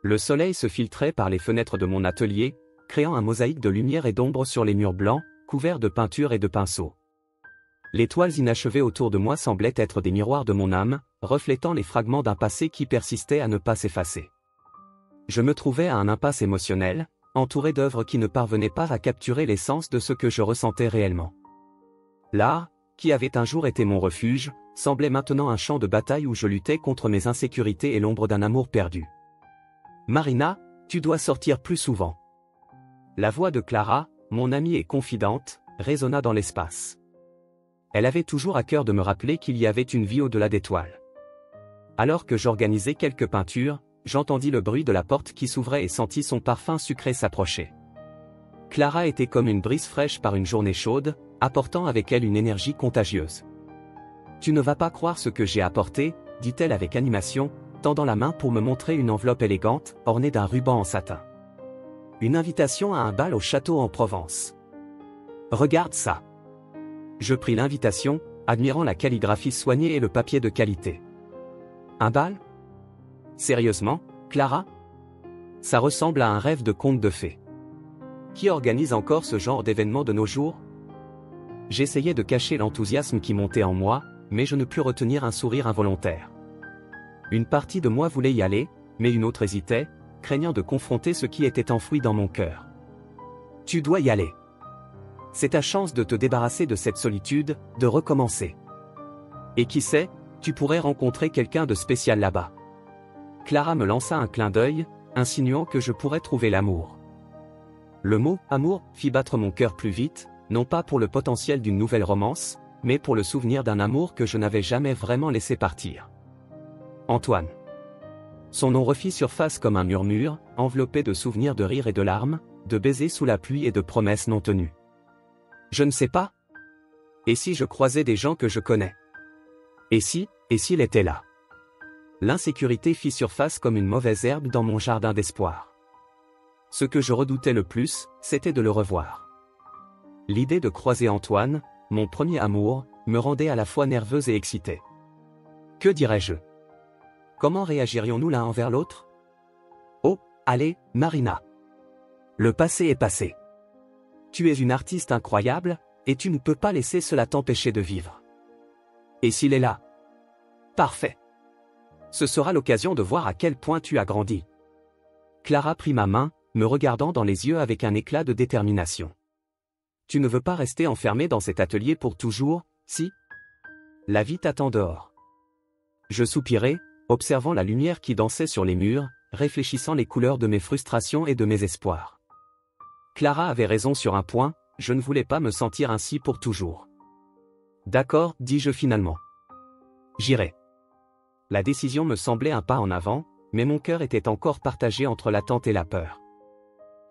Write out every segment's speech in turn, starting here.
Le soleil se filtrait par les fenêtres de mon atelier, créant un mosaïque de lumière et d'ombre sur les murs blancs, couverts de peintures et de pinceaux. Les toiles inachevées autour de moi semblaient être des miroirs de mon âme, reflétant les fragments d'un passé qui persistait à ne pas s'effacer. Je me trouvais à un impasse émotionnel, entouré d'œuvres qui ne parvenaient pas à capturer l'essence de ce que je ressentais réellement. L'art, qui avait un jour été mon refuge, semblait maintenant un champ de bataille où je luttais contre mes insécurités et l'ombre d'un amour perdu. Marina, tu dois sortir plus souvent. La voix de Clara, mon amie et confidente, résonna dans l'espace. Elle avait toujours à cœur de me rappeler qu'il y avait une vie au-delà des toiles. Alors que j'organisais quelques peintures, j'entendis le bruit de la porte qui s'ouvrait et sentis son parfum sucré s'approcher. Clara était comme une brise fraîche par une journée chaude, apportant avec elle une énergie contagieuse. « Tu ne vas pas croire ce que j'ai apporté », dit-elle avec animation, tendant la main pour me montrer une enveloppe élégante, ornée d'un ruban en satin. Une invitation à un bal au château en Provence. Regarde ça. Je pris l'invitation, admirant la calligraphie soignée et le papier de qualité. Un bal? Sérieusement, Clara? Ça ressemble à un rêve de conte de fées. Qui organise encore ce genre d'événement de nos jours? J'essayais de cacher l'enthousiasme qui montait en moi, mais je ne pus retenir un sourire involontaire. Une partie de moi voulait y aller, mais une autre hésitait, craignant de confronter ce qui était enfoui dans mon cœur. Tu dois y aller. C'est ta chance de te débarrasser de cette solitude, de recommencer. Et qui sait, tu pourrais rencontrer quelqu'un de spécial là-bas. Clara me lança un clin d'œil, insinuant que je pourrais trouver l'amour. Le mot « amour » fit battre mon cœur plus vite, non pas pour le potentiel d'une nouvelle romance, mais pour le souvenir d'un amour que je n'avais jamais vraiment laissé partir. Antoine. Son nom refit surface comme un murmure, enveloppé de souvenirs de rires et de larmes, de baisers sous la pluie et de promesses non tenues. Je ne sais pas. Et si je croisais des gens que je connais? Et s'il était là? L'insécurité fit surface comme une mauvaise herbe dans mon jardin d'espoir. Ce que je redoutais le plus, c'était de le revoir. L'idée de croiser Antoine, mon premier amour, me rendait à la fois nerveuse et excitée. Que dirais-je? Comment réagirions-nous l'un envers l'autre? Oh, allez, Marina. Le passé est passé. Tu es une artiste incroyable, et tu ne peux pas laisser cela t'empêcher de vivre. Et s'il est là? Parfait. Ce sera l'occasion de voir à quel point tu as grandi. Clara prit ma main, me regardant dans les yeux avec un éclat de détermination. Tu ne veux pas rester enfermé dans cet atelier pour toujours, si? La vie t'attend dehors. Je soupirai, observant la lumière qui dansait sur les murs, réfléchissant les couleurs de mes frustrations et de mes espoirs. Clara avait raison sur un point, je ne voulais pas me sentir ainsi pour toujours. D'accord, dis-je finalement. J'irai. La décision me semblait un pas en avant, mais mon cœur était encore partagé entre l'attente et la peur.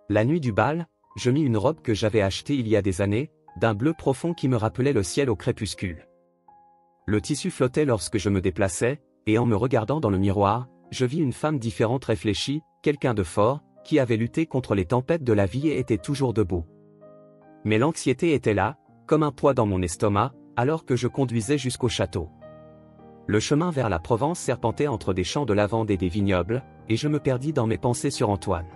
La nuit du bal, je mis une robe que j'avais achetée il y a des années, d'un bleu profond qui me rappelait le ciel au crépuscule. Le tissu flottait lorsque je me déplaçais, et en me regardant dans le miroir, je vis une femme différente réfléchie, quelqu'un de fort, qui avait lutté contre les tempêtes de la vie et était toujours debout. Mais l'anxiété était là, comme un poids dans mon estomac, alors que je conduisais jusqu'au château. Le chemin vers la Provence serpentait entre des champs de lavande et des vignobles, et je me perdis dans mes pensées sur Antoine.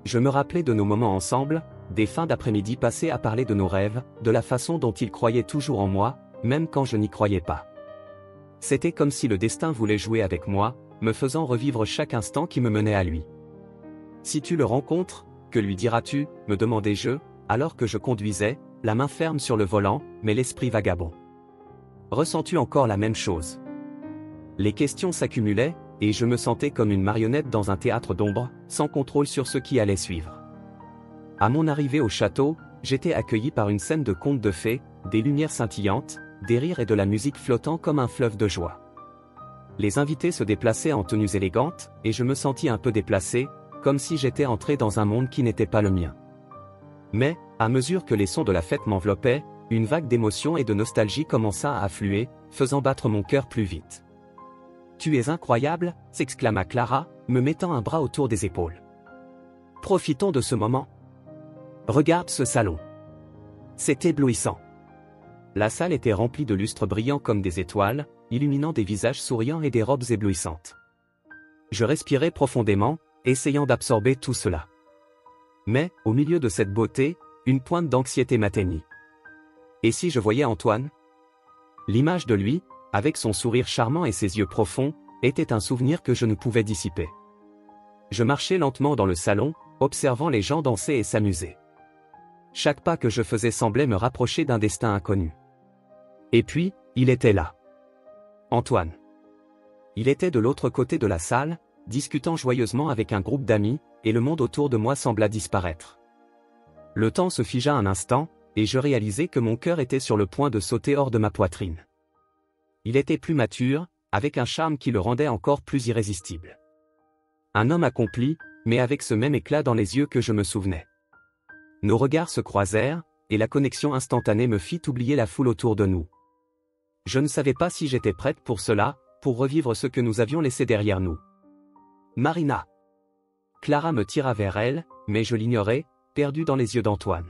Je me rappelais de nos moments ensemble, des fins d'après-midi passées à parler de nos rêves, de la façon dont il croyait toujours en moi, même quand je n'y croyais pas. C'était comme si le destin voulait jouer avec moi, me faisant revivre chaque instant qui me menait à lui. Si tu le rencontres, que lui diras-tu, me demandai-je, alors que je conduisais, la main ferme sur le volant, mais l'esprit vagabond. Ressens-tu encore la même chose? Les questions s'accumulaient, et je me sentais comme une marionnette dans un théâtre d'ombre, sans contrôle sur ce qui allait suivre. À mon arrivée au château, j'étais accueilli par une scène de conte de fées, des lumières scintillantes, des rires et de la musique flottant comme un fleuve de joie. Les invités se déplaçaient en tenues élégantes, et je me sentis un peu déplacé, comme si j'étais entré dans un monde qui n'était pas le mien. Mais, à mesure que les sons de la fête m'enveloppaient, une vague d'émotion et de nostalgie commença à affluer, faisant battre mon cœur plus vite. « Tu es incroyable !» s'exclama Clara, me mettant un bras autour des épaules. « Profitons de ce moment. Regarde ce salon. C'est éblouissant. » La salle était remplie de lustres brillants comme des étoiles, illuminant des visages souriants et des robes éblouissantes. Je respirais profondément, essayant d'absorber tout cela. Mais, au milieu de cette beauté, une pointe d'anxiété m'atteignit. Et si je voyais Antoine? L'image de lui, avec son sourire charmant et ses yeux profonds, était un souvenir que je ne pouvais dissiper. Je marchais lentement dans le salon, observant les gens danser et s'amuser. Chaque pas que je faisais semblait me rapprocher d'un destin inconnu. Et puis, il était là. Antoine. Il était de l'autre côté de la salle, discutant joyeusement avec un groupe d'amis, et le monde autour de moi sembla disparaître. Le temps se figea un instant, et je réalisai que mon cœur était sur le point de sauter hors de ma poitrine. Il était plus mature, avec un charme qui le rendait encore plus irrésistible. Un homme accompli, mais avec ce même éclat dans les yeux que je me souvenais. Nos regards se croisèrent, et la connexion instantanée me fit oublier la foule autour de nous. Je ne savais pas si j'étais prête pour cela, pour revivre ce que nous avions laissé derrière nous. Marina. Clara me tira vers elle, mais je l'ignorais, perdu dans les yeux d'Antoine.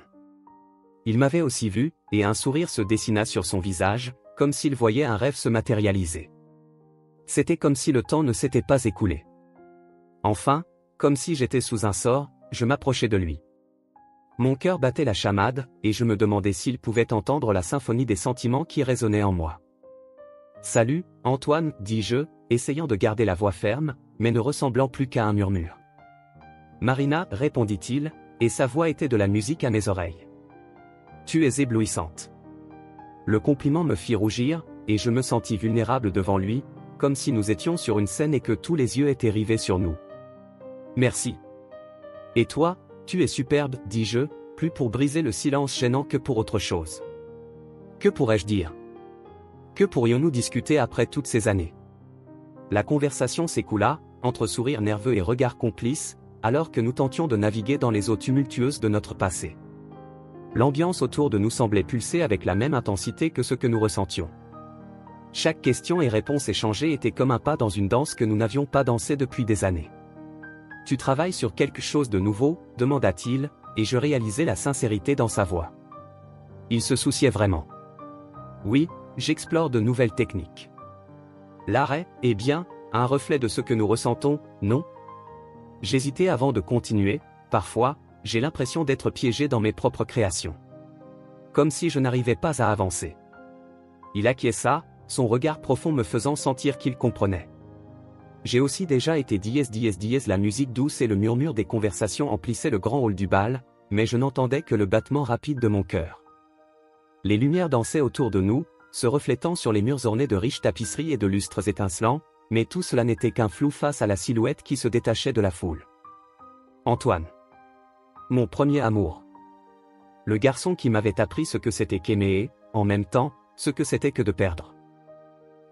Il m'avait aussi vu, et un sourire se dessina sur son visage, comme s'il voyait un rêve se matérialiser. C'était comme si le temps ne s'était pas écoulé. Enfin, comme si j'étais sous un sort, je m'approchai de lui. Mon cœur battait la chamade, et je me demandais s'il pouvait entendre la symphonie des sentiments qui résonnaient en moi. « Salut, Antoine » dis-je, essayant de garder la voix ferme, mais ne ressemblant plus qu'à un murmure. « Marina » répondit-il, et sa voix était de la musique à mes oreilles. « Tu es éblouissante. » Le compliment me fit rougir, et je me sentis vulnérable devant lui, comme si nous étions sur une scène et que tous les yeux étaient rivés sur nous. « Merci. Et toi, tu es superbe » dis-je, plus pour briser le silence gênant que pour autre chose. Que pourrais-je dire? Que pourrions-nous discuter après toutes ces années? La conversation s'écoula, entre sourires nerveux et regards complices, alors que nous tentions de naviguer dans les eaux tumultueuses de notre passé. L'ambiance autour de nous semblait pulser avec la même intensité que ce que nous ressentions. Chaque question et réponse échangée était comme un pas dans une danse que nous n'avions pas dansée depuis des années. « Tu travailles sur quelque chose de nouveau » demanda-t-il, et je réalisai la sincérité dans sa voix. Il se souciait vraiment. « Oui, j'explore de nouvelles techniques. » L'art est, eh bien, un reflet de ce que nous ressentons, non? J'hésitais avant de continuer, parfois, j'ai l'impression d'être piégé dans mes propres créations. Comme si je n'arrivais pas à avancer. Il acquiesça, son regard profond me faisant sentir qu'il comprenait. J'ai aussi déjà été dièse, la musique douce et le murmure des conversations emplissaient le grand hall du bal, mais je n'entendais que le battement rapide de mon cœur. Les lumières dansaient autour de nous, se reflétant sur les murs ornés de riches tapisseries et de lustres étincelants, mais tout cela n'était qu'un flou face à la silhouette qui se détachait de la foule. Antoine. Mon premier amour. Le garçon qui m'avait appris ce que c'était qu'aimer et, en même temps, ce que c'était que de perdre.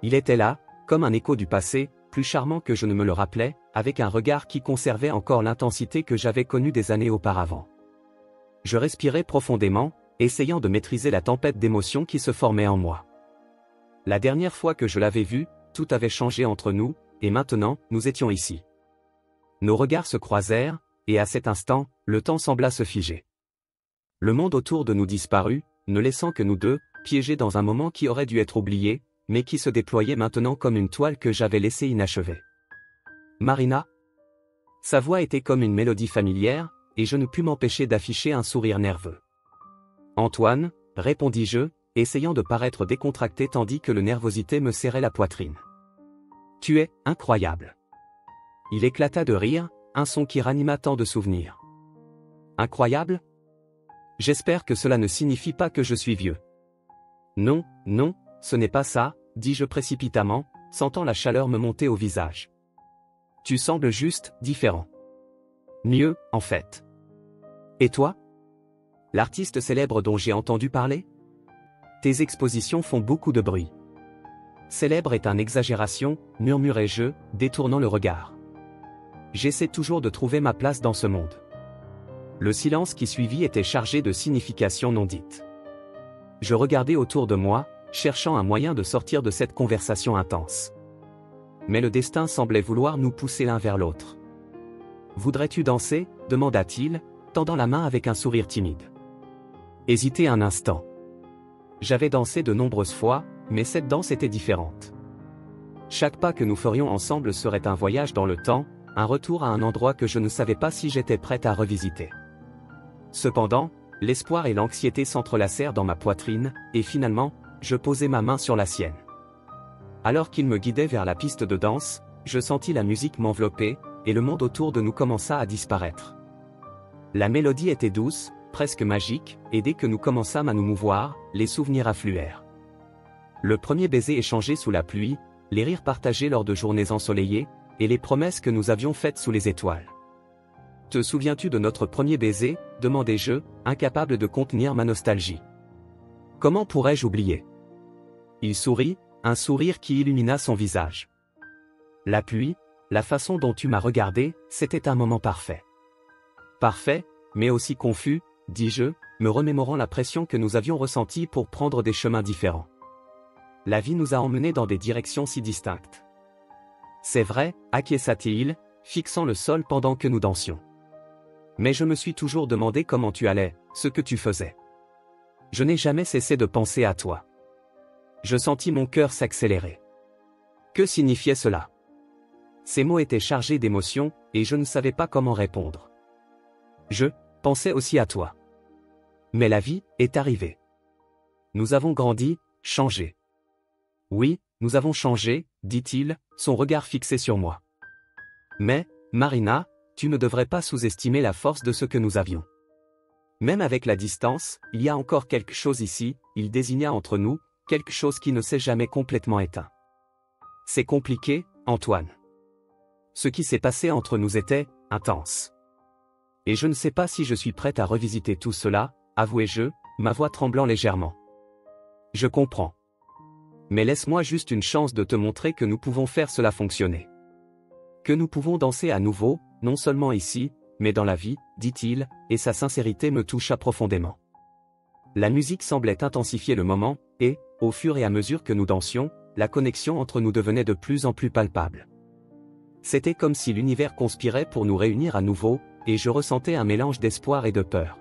Il était là, comme un écho du passé, plus charmant que je ne me le rappelais, avec un regard qui conservait encore l'intensité que j'avais connue des années auparavant. Je respirais profondément, essayant de maîtriser la tempête d'émotions qui se formait en moi. La dernière fois que je l'avais vu, tout avait changé entre nous, et maintenant, nous étions ici. Nos regards se croisèrent, et à cet instant, le temps sembla se figer. Le monde autour de nous disparut, ne laissant que nous deux, piégés dans un moment qui aurait dû être oublié, mais qui se déployait maintenant comme une toile que j'avais laissée inachevée. Marina. Sa voix était comme une mélodie familière, et je ne pus m'empêcher d'afficher un sourire nerveux. Antoine, répondis-je, essayant de paraître décontracté tandis que la nervosité me serrait la poitrine. Tu es incroyable. Il éclata de rire, un son qui ranima tant de souvenirs. Incroyable? J'espère que cela ne signifie pas que je suis vieux. Non, non, ce n'est pas ça, dis-je précipitamment, sentant la chaleur me monter au visage. Tu sembles juste différent. Mieux, en fait. Et toi? L'artiste célèbre dont j'ai entendu parler? Tes expositions font beaucoup de bruit. Célèbre est une exagération, murmurai-je, détournant le regard. J'essaie toujours de trouver ma place dans ce monde. Le silence qui suivit était chargé de significations non dites. Je regardais autour de moi, cherchant un moyen de sortir de cette conversation intense. Mais le destin semblait vouloir nous pousser l'un vers l'autre. « Voudrais-tu danser » demanda-t-il, tendant la main avec un sourire timide. Hésité un instant. J'avais dansé de nombreuses fois, mais cette danse était différente. Chaque pas que nous ferions ensemble serait un voyage dans le temps, un retour à un endroit que je ne savais pas si j'étais prête à revisiter. Cependant, l'espoir et l'anxiété s'entrelacèrent dans ma poitrine, et finalement, je posai ma main sur la sienne. Alors qu'il me guidait vers la piste de danse, je sentis la musique m'envelopper, et le monde autour de nous commença à disparaître. La mélodie était douce, presque magique, et dès que nous commençâmes à nous mouvoir, les souvenirs affluèrent. Le premier baiser échangé sous la pluie, les rires partagés lors de journées ensoleillées, et les promesses que nous avions faites sous les étoiles. Te souviens-tu de notre premier baiser ? Demandai-je, incapable de contenir ma nostalgie. Comment pourrais-je oublier ? Il sourit, un sourire qui illumina son visage. La pluie, la façon dont tu m'as regardé, c'était un moment parfait. Parfait, mais aussi confus, dis-je, me remémorant la pression que nous avions ressentie pour prendre des chemins différents. La vie nous a emmenés dans des directions si distinctes. C'est vrai, acquiesça-t-il, fixant le sol pendant que nous dansions. Mais je me suis toujours demandé comment tu allais, ce que tu faisais. Je n'ai jamais cessé de penser à toi. Je sentis mon cœur s'accélérer. Que signifiait cela ? Ces mots étaient chargés d'émotion, et je ne savais pas comment répondre. Je pensais aussi à toi. Mais la vie est arrivée. Nous avons grandi, changé. Oui, nous avons changé, dit-il, son regard fixé sur moi. Mais, Marina, tu ne devrais pas sous-estimer la force de ce que nous avions. Même avec la distance, il y a encore quelque chose ici, il désigna entre nous, quelque chose qui ne s'est jamais complètement éteint. C'est compliqué, Antoine. Ce qui s'est passé entre nous était intense. Et je ne sais pas si je suis prête à revisiter tout cela, avouai-je, ma voix tremblant légèrement. Je comprends. Mais laisse-moi juste une chance de te montrer que nous pouvons faire cela fonctionner. Que nous pouvons danser à nouveau, non seulement ici, mais dans la vie, dit-il, et sa sincérité me toucha profondément. La musique semblait intensifier le moment, et, au fur et à mesure que nous dansions, la connexion entre nous devenait de plus en plus palpable. C'était comme si l'univers conspirait pour nous réunir à nouveau, et je ressentais un mélange d'espoir et de peur.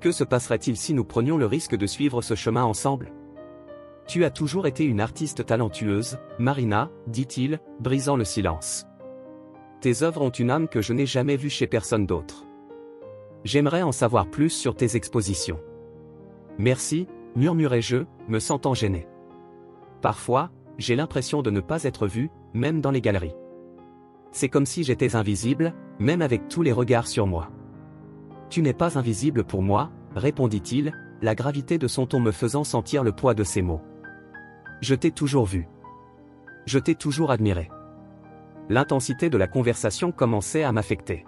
Que se passerait-il si nous prenions le risque de suivre ce chemin ensemble ? Tu as toujours été une artiste talentueuse, Marina, dit-il, brisant le silence. Tes œuvres ont une âme que je n'ai jamais vue chez personne d'autre. J'aimerais en savoir plus sur tes expositions. Merci, murmurai-je, me sentant gêné. Parfois, j'ai l'impression de ne pas être vu, même dans les galeries. C'est comme si j'étais invisible, même avec tous les regards sur moi. Tu n'es pas invisible pour moi, répondit-il, la gravité de son ton me faisant sentir le poids de ses mots. Je t'ai toujours vu. Je t'ai toujours admiré. L'intensité de la conversation commençait à m'affecter.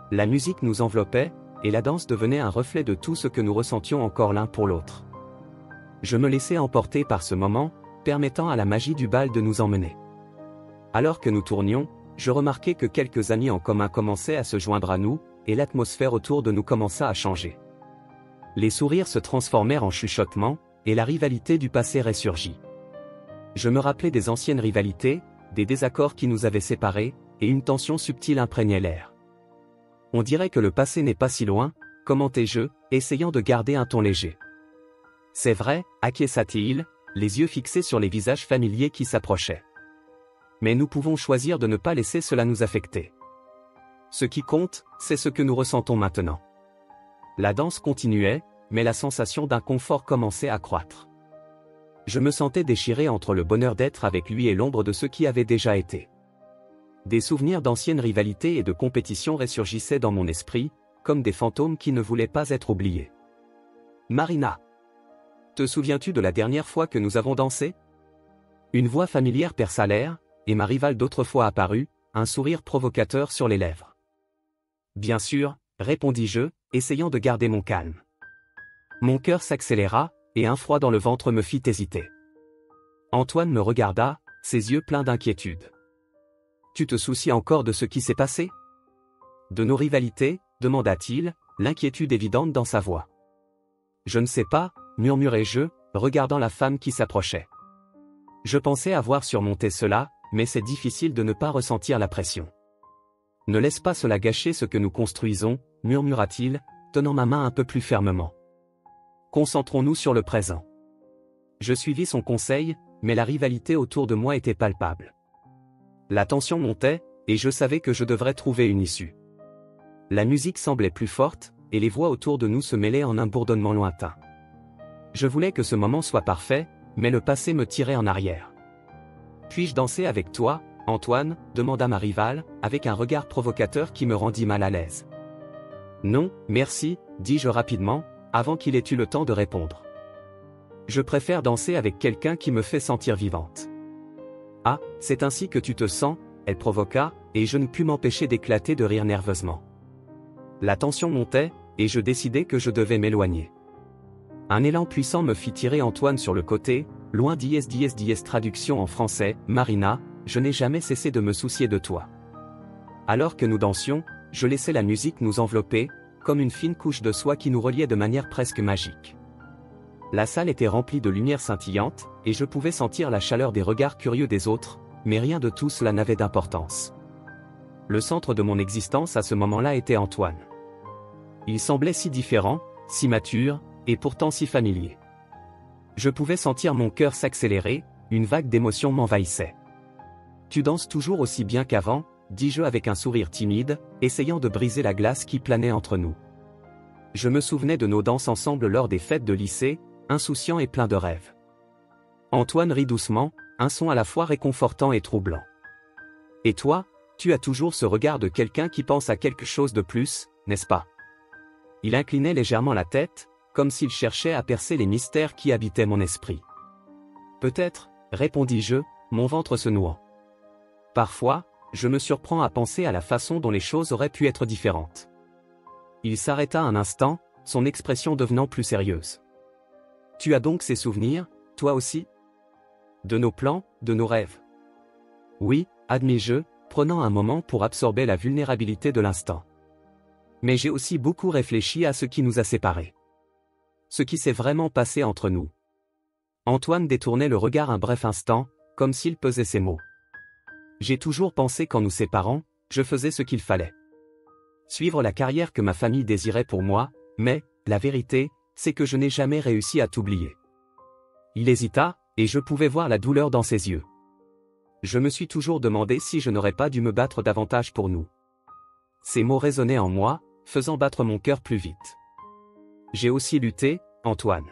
La musique nous enveloppait, et la danse devenait un reflet de tout ce que nous ressentions encore l'un pour l'autre. Je me laissais emporter par ce moment, permettant à la magie du bal de nous emmener. Alors que nous tournions, je remarquai que quelques amis en commun commençaient à se joindre à nous, et l'atmosphère autour de nous commença à changer. Les sourires se transformèrent en chuchotements, et la rivalité du passé ressurgit. Je me rappelais des anciennes rivalités, des désaccords qui nous avaient séparés, et une tension subtile imprégnait l'air. On dirait que le passé n'est pas si loin, commentai-je, essayant de garder un ton léger. C'est vrai, acquiesça-t-il, les yeux fixés sur les visages familiers qui s'approchaient. Mais nous pouvons choisir de ne pas laisser cela nous affecter. Ce qui compte, c'est ce que nous ressentons maintenant. La danse continuait, mais la sensation d'inconfort commençait à croître. Je me sentais déchiré entre le bonheur d'être avec lui et l'ombre de ce qui avait déjà été. Des souvenirs d'anciennes rivalités et de compétitions ressurgissaient dans mon esprit, comme des fantômes qui ne voulaient pas être oubliés. Marina. Te souviens-tu de la dernière fois que nous avons dansé ? Une voix familière perça l'air, et ma rivale d'autrefois apparut, un sourire provocateur sur les lèvres. Bien sûr, répondis-je, essayant de garder mon calme. Mon cœur s'accéléra, et un froid dans le ventre me fit hésiter. Antoine me regarda, ses yeux pleins d'inquiétude. Tu te soucies encore de ce qui s'est passé ? De nos rivalités ? Demanda-t-il, l'inquiétude évidente dans sa voix. Je ne sais pas, murmurai-je, regardant la femme qui s'approchait. Je pensais avoir surmonté cela, mais c'est difficile de ne pas ressentir la pression. Ne laisse pas cela gâcher ce que nous construisons, murmura-t-il, tenant ma main un peu plus fermement. Concentrons-nous sur le présent. Je suivis son conseil, mais la rivalité autour de moi était palpable. La tension montait, et je savais que je devrais trouver une issue. La musique semblait plus forte, et les voix autour de nous se mêlaient en un bourdonnement lointain. Je voulais que ce moment soit parfait, mais le passé me tirait en arrière. « Puis-je danser avec toi, Antoine ?» demanda ma rivale, avec un regard provocateur qui me rendit mal à l'aise. « Non, merci », dis-je rapidement, avant qu'il ait eu le temps de répondre. « Je préfère danser avec quelqu'un qui me fait sentir vivante. »« Ah, c'est ainsi que tu te sens ?» elle provoqua, et je ne pus m'empêcher d'éclater de rire nerveusement. La tension montait, et je décidai que je devais m'éloigner. Un élan puissant me fit tirer Antoine sur le côté, loin d'ISDSDS traduction en français, Marina, je n'ai jamais cessé de me soucier de toi. Alors que nous dansions, je laissais la musique nous envelopper, comme une fine couche de soie qui nous reliait de manière presque magique. La salle était remplie de lumière scintillante, et je pouvais sentir la chaleur des regards curieux des autres, mais rien de tout cela n'avait d'importance. Le centre de mon existence à ce moment-là était Antoine. Il semblait si différent, si mature, et pourtant si familier. Je pouvais sentir mon cœur s'accélérer, une vague d'émotion m'envahissait. « Tu danses toujours aussi bien qu'avant ?» dis-je avec un sourire timide, essayant de briser la glace qui planait entre nous. Je me souvenais de nos danses ensemble lors des fêtes de lycée, insouciants et pleins de rêves. Antoine rit doucement, un son à la fois réconfortant et troublant. « Et toi, tu as toujours ce regard de quelqu'un qui pense à quelque chose de plus, n'est-ce pas ?» Il inclinait légèrement la tête, comme s'il cherchait à percer les mystères qui habitaient mon esprit. « Peut-être, » répondis-je, mon ventre se nouant. Parfois, je me surprends à penser à la façon dont les choses auraient pu être différentes. Il s'arrêta un instant, son expression devenant plus sérieuse. « Tu as donc ces souvenirs, toi aussi ? De nos plans, de nos rêves ? » « Oui, » admis-je, prenant un moment pour absorber la vulnérabilité de l'instant. « Mais j'ai aussi beaucoup réfléchi à ce qui nous a séparés. Ce qui s'est vraiment passé entre nous. » Antoine détournait le regard un bref instant, comme s'il pesait ses mots. « J'ai toujours pensé qu'en nous séparant, je faisais ce qu'il fallait. Suivre la carrière que ma famille désirait pour moi, mais, la vérité, c'est que je n'ai jamais réussi à t'oublier. » Il hésita, et je pouvais voir la douleur dans ses yeux. Je me suis toujours demandé si je n'aurais pas dû me battre davantage pour nous. Ces mots résonnaient en moi, faisant battre mon cœur plus vite. J'ai aussi lutté, Antoine.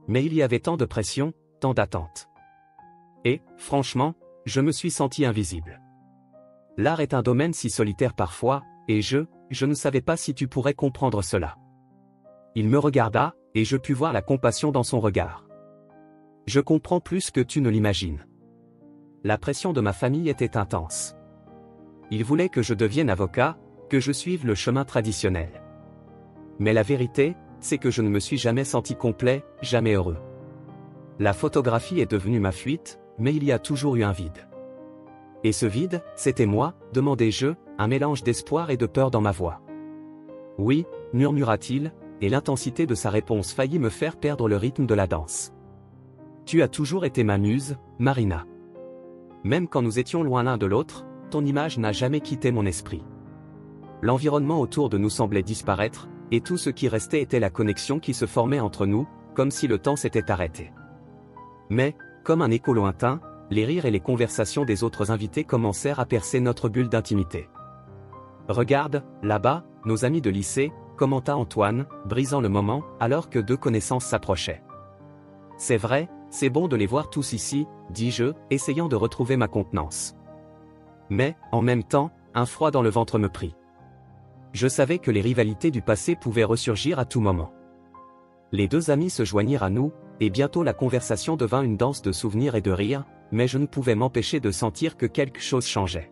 Mais il y avait tant de pression, tant d'attentes. Et, franchement, je me suis senti invisible. L'art est un domaine si solitaire parfois, et je ne savais pas si tu pourrais comprendre cela. Il me regarda, et je pus voir la compassion dans son regard. Je comprends plus que tu ne l'imagines. La pression de ma famille était intense. Ils voulaient que je devienne avocat, que je suive le chemin traditionnel. Mais la vérité, c'est que je ne me suis jamais senti complet, jamais heureux. La photographie est devenue ma fuite, mais il y a toujours eu un vide. Et ce vide, c'était moi, demandai-je, un mélange d'espoir et de peur dans ma voix. Oui, murmura-t-il, et l'intensité de sa réponse faillit me faire perdre le rythme de la danse. Tu as toujours été ma muse, Marina. Même quand nous étions loin l'un de l'autre, ton image n'a jamais quitté mon esprit. L'environnement autour de nous semblait disparaître, et tout ce qui restait était la connexion qui se formait entre nous, comme si le temps s'était arrêté. Mais, comme un écho lointain, les rires et les conversations des autres invités commencèrent à percer notre bulle d'intimité. « Regarde, là-bas, nos amis de lycée », commenta Antoine, brisant le moment, alors que deux connaissances s'approchaient. « C'est vrai, c'est bon de les voir tous ici, » dis-je, essayant de retrouver ma contenance. Mais, en même temps, un froid dans le ventre me prit. Je savais que les rivalités du passé pouvaient ressurgir à tout moment. Les deux amis se joignirent à nous, et bientôt la conversation devint une danse de souvenirs et de rires, mais je ne pouvais m'empêcher de sentir que quelque chose changeait.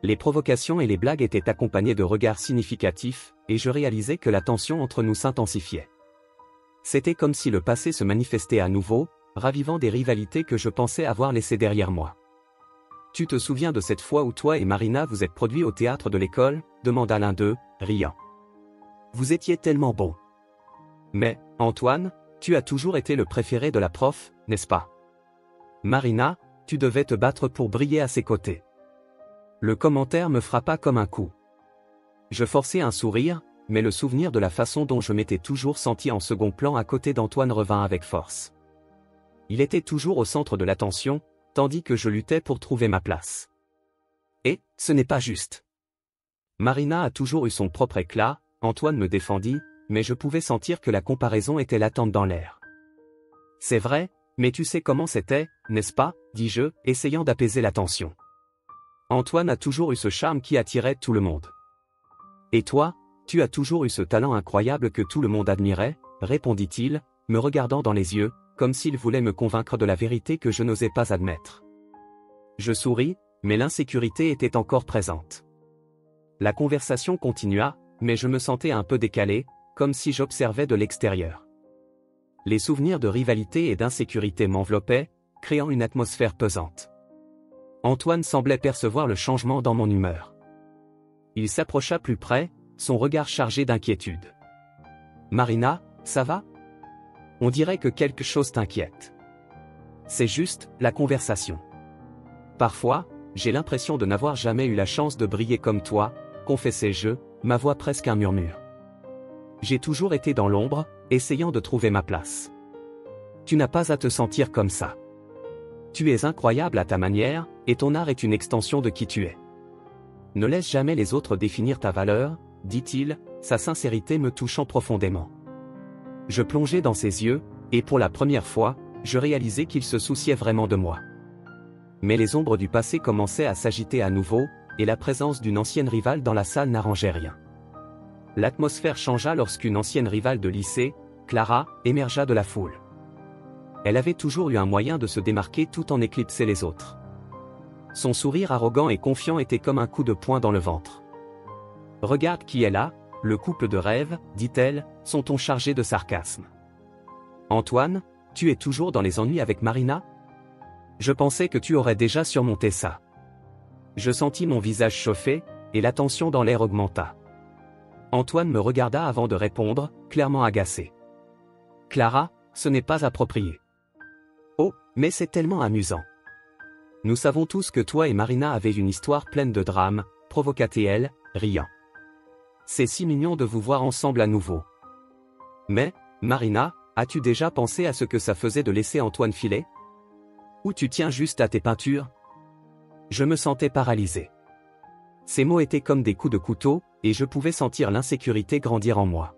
Les provocations et les blagues étaient accompagnées de regards significatifs, et je réalisais que la tension entre nous s'intensifiait. C'était comme si le passé se manifestait à nouveau, ravivant des rivalités que je pensais avoir laissées derrière moi. « Tu te souviens de cette fois où toi et Marina vous êtes produits au théâtre de l'école ?» demanda l'un d'eux, riant. « Vous étiez tellement bon. Mais, Antoine, tu as toujours été le préféré de la prof, n'est-ce pas? Marina, tu devais te battre pour briller à ses côtés. » Le commentaire me frappa comme un coup. Je forçai un sourire, mais le souvenir de la façon dont je m'étais toujours senti en second plan à côté d'Antoine revint avec force. Il était toujours au centre de l'attention, tandis que je luttais pour trouver ma place. Et, ce n'est pas juste. Marina a toujours eu son propre éclat, Antoine me défendit, mais je pouvais sentir que la comparaison était latente dans l'air. C'est vrai, mais tu sais comment c'était, n'est-ce pas, dis-je, essayant d'apaiser la tension. Antoine a toujours eu ce charme qui attirait tout le monde. Et toi, tu as toujours eu ce talent incroyable que tout le monde admirait, répondit-il, me regardant dans les yeux, comme s'il voulait me convaincre de la vérité que je n'osais pas admettre. Je souris, mais l'insécurité était encore présente. La conversation continua, mais je me sentais un peu décalé, comme si j'observais de l'extérieur. Les souvenirs de rivalité et d'insécurité m'enveloppaient, créant une atmosphère pesante. Antoine semblait percevoir le changement dans mon humeur. Il s'approcha plus près, son regard chargé d'inquiétude. « Marina, ça va ? On dirait que quelque chose t'inquiète. » C'est juste, la conversation. Parfois, j'ai l'impression de n'avoir jamais eu la chance de briller comme toi, confessai-je, ma voix presque un murmure. J'ai toujours été dans l'ombre, essayant de trouver ma place. Tu n'as pas à te sentir comme ça. Tu es incroyable à ta manière, et ton art est une extension de qui tu es. Ne laisse jamais les autres définir ta valeur, dit-il, sa sincérité me touchant profondément. Je plongeai dans ses yeux, et pour la première fois, je réalisai qu'il se souciait vraiment de moi. Mais les ombres du passé commençaient à s'agiter à nouveau, et la présence d'une ancienne rivale dans la salle n'arrangeait rien. L'atmosphère changea lorsqu'une ancienne rivale de lycée, Clara, émergea de la foule. Elle avait toujours eu un moyen de se démarquer tout en éclipsant les autres. Son sourire arrogant et confiant était comme un coup de poing dans le ventre. « Regarde qui est là, le couple de rêve, dit-elle, son ton chargé de sarcasme. Antoine, tu es toujours dans les ennuis avec Marina ? Je pensais que tu aurais déjà surmonté ça. » Je sentis mon visage chauffer, et la tension dans l'air augmenta. Antoine me regarda avant de répondre, clairement agacé. « Clara, ce n'est pas approprié. » « Oh, mais c'est tellement amusant. Nous savons tous que toi et Marina avez une histoire pleine de drames, provoqua-t-elle, riant. C'est si mignon de vous voir ensemble à nouveau. Mais, Marina, as-tu déjà pensé à ce que ça faisait de laisser Antoine filer ? Ou tu tiens juste à tes peintures ? Je me sentais paralysé. Ces mots étaient comme des coups de couteau, et je pouvais sentir l'insécurité grandir en moi.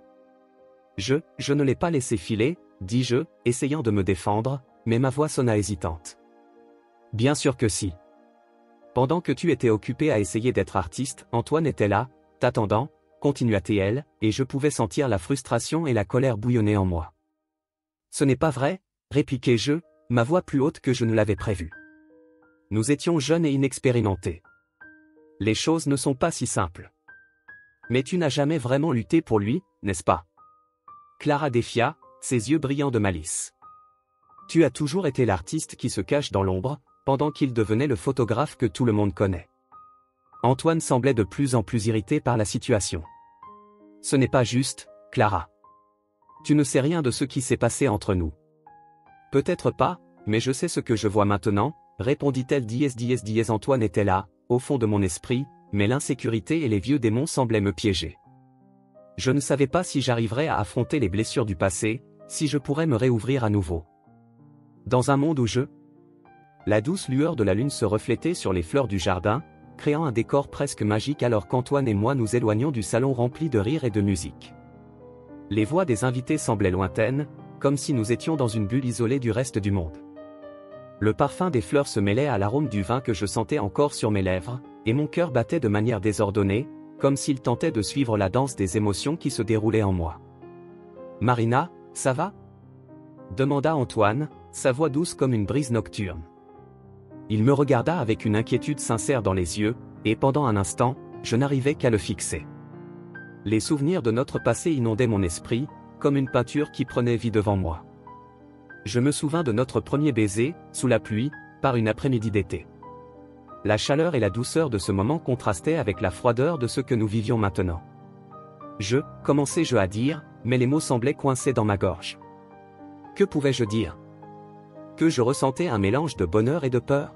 Je ne l'ai pas laissé filer, dis-je, essayant de me défendre, mais ma voix sonna hésitante. Bien sûr que si. Pendant que tu étais occupé à essayer d'être artiste, Antoine était là, t'attendant, continua-t-elle, et je pouvais sentir la frustration et la colère bouillonner en moi. Ce n'est pas vrai, répliquai-je, ma voix plus haute que je ne l'avais prévu. Nous étions jeunes et inexpérimentés. Les choses ne sont pas si simples. Mais tu n'as jamais vraiment lutté pour lui, n'est-ce pas ? Clara défia, ses yeux brillants de malice. Tu as toujours été l'artiste qui se cache dans l'ombre, pendant qu'il devenait le photographe que tout le monde connaît. Antoine semblait de plus en plus irrité par la situation. Ce n'est pas juste, Clara. Tu ne sais rien de ce qui s'est passé entre nous. Peut-être pas, mais je sais ce que je vois maintenant, répondit-elle. Antoine était là, au fond de mon esprit, mais l'insécurité et les vieux démons semblaient me piéger. Je ne savais pas si j'arriverais à affronter les blessures du passé, si je pourrais me réouvrir à nouveau. Dans un monde où la douce lueur de la lune se reflétait sur les fleurs du jardin, créant un décor presque magique alors qu'Antoine et moi nous éloignions du salon rempli de rires et de musique. Les voix des invités semblaient lointaines, comme si nous étions dans une bulle isolée du reste du monde. Le parfum des fleurs se mêlait à l'arôme du vin que je sentais encore sur mes lèvres, et mon cœur battait de manière désordonnée, comme s'il tentait de suivre la danse des émotions qui se déroulaient en moi. « Marina, ça va ? » demanda Antoine, sa voix douce comme une brise nocturne. Il me regarda avec une inquiétude sincère dans les yeux, et pendant un instant, je n'arrivais qu'à le fixer. Les souvenirs de notre passé inondaient mon esprit, comme une peinture qui prenait vie devant moi. Je me souvins de notre premier baiser, sous la pluie, par une après-midi d'été. La chaleur et la douceur de ce moment contrastaient avec la froideur de ce que nous vivions maintenant. Commençai-je à dire, mais les mots semblaient coincés dans ma gorge. Que pouvais-je dire ? Que je ressentais un mélange de bonheur et de peur ?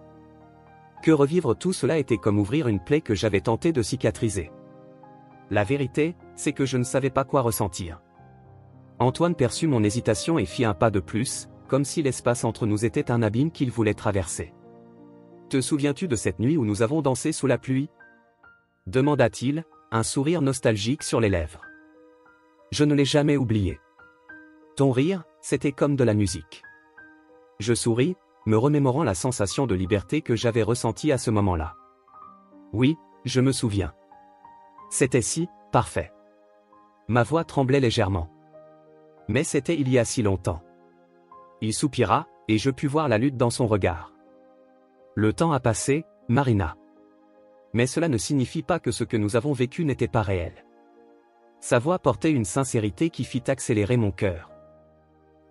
Que revivre tout cela était comme ouvrir une plaie que j'avais tenté de cicatriser. La vérité, c'est que je ne savais pas quoi ressentir. Antoine perçut mon hésitation et fit un pas de plus, comme si l'espace entre nous était un abîme qu'il voulait traverser. « Te souviens-tu de cette nuit où nous avons dansé sous la pluie? Demanda-t-il, un sourire nostalgique sur les lèvres. Je ne l'ai jamais oublié. Ton rire, c'était comme de la musique. Je souris, me remémorant la sensation de liberté que j'avais ressentie à ce moment-là. Oui, je me souviens. C'était si parfait. Ma voix tremblait légèrement. Mais c'était il y a si longtemps. Il soupira, et je pus voir la lutte dans son regard. Le temps a passé, Marina. Mais cela ne signifie pas que ce que nous avons vécu n'était pas réel. Sa voix portait une sincérité qui fit accélérer mon cœur.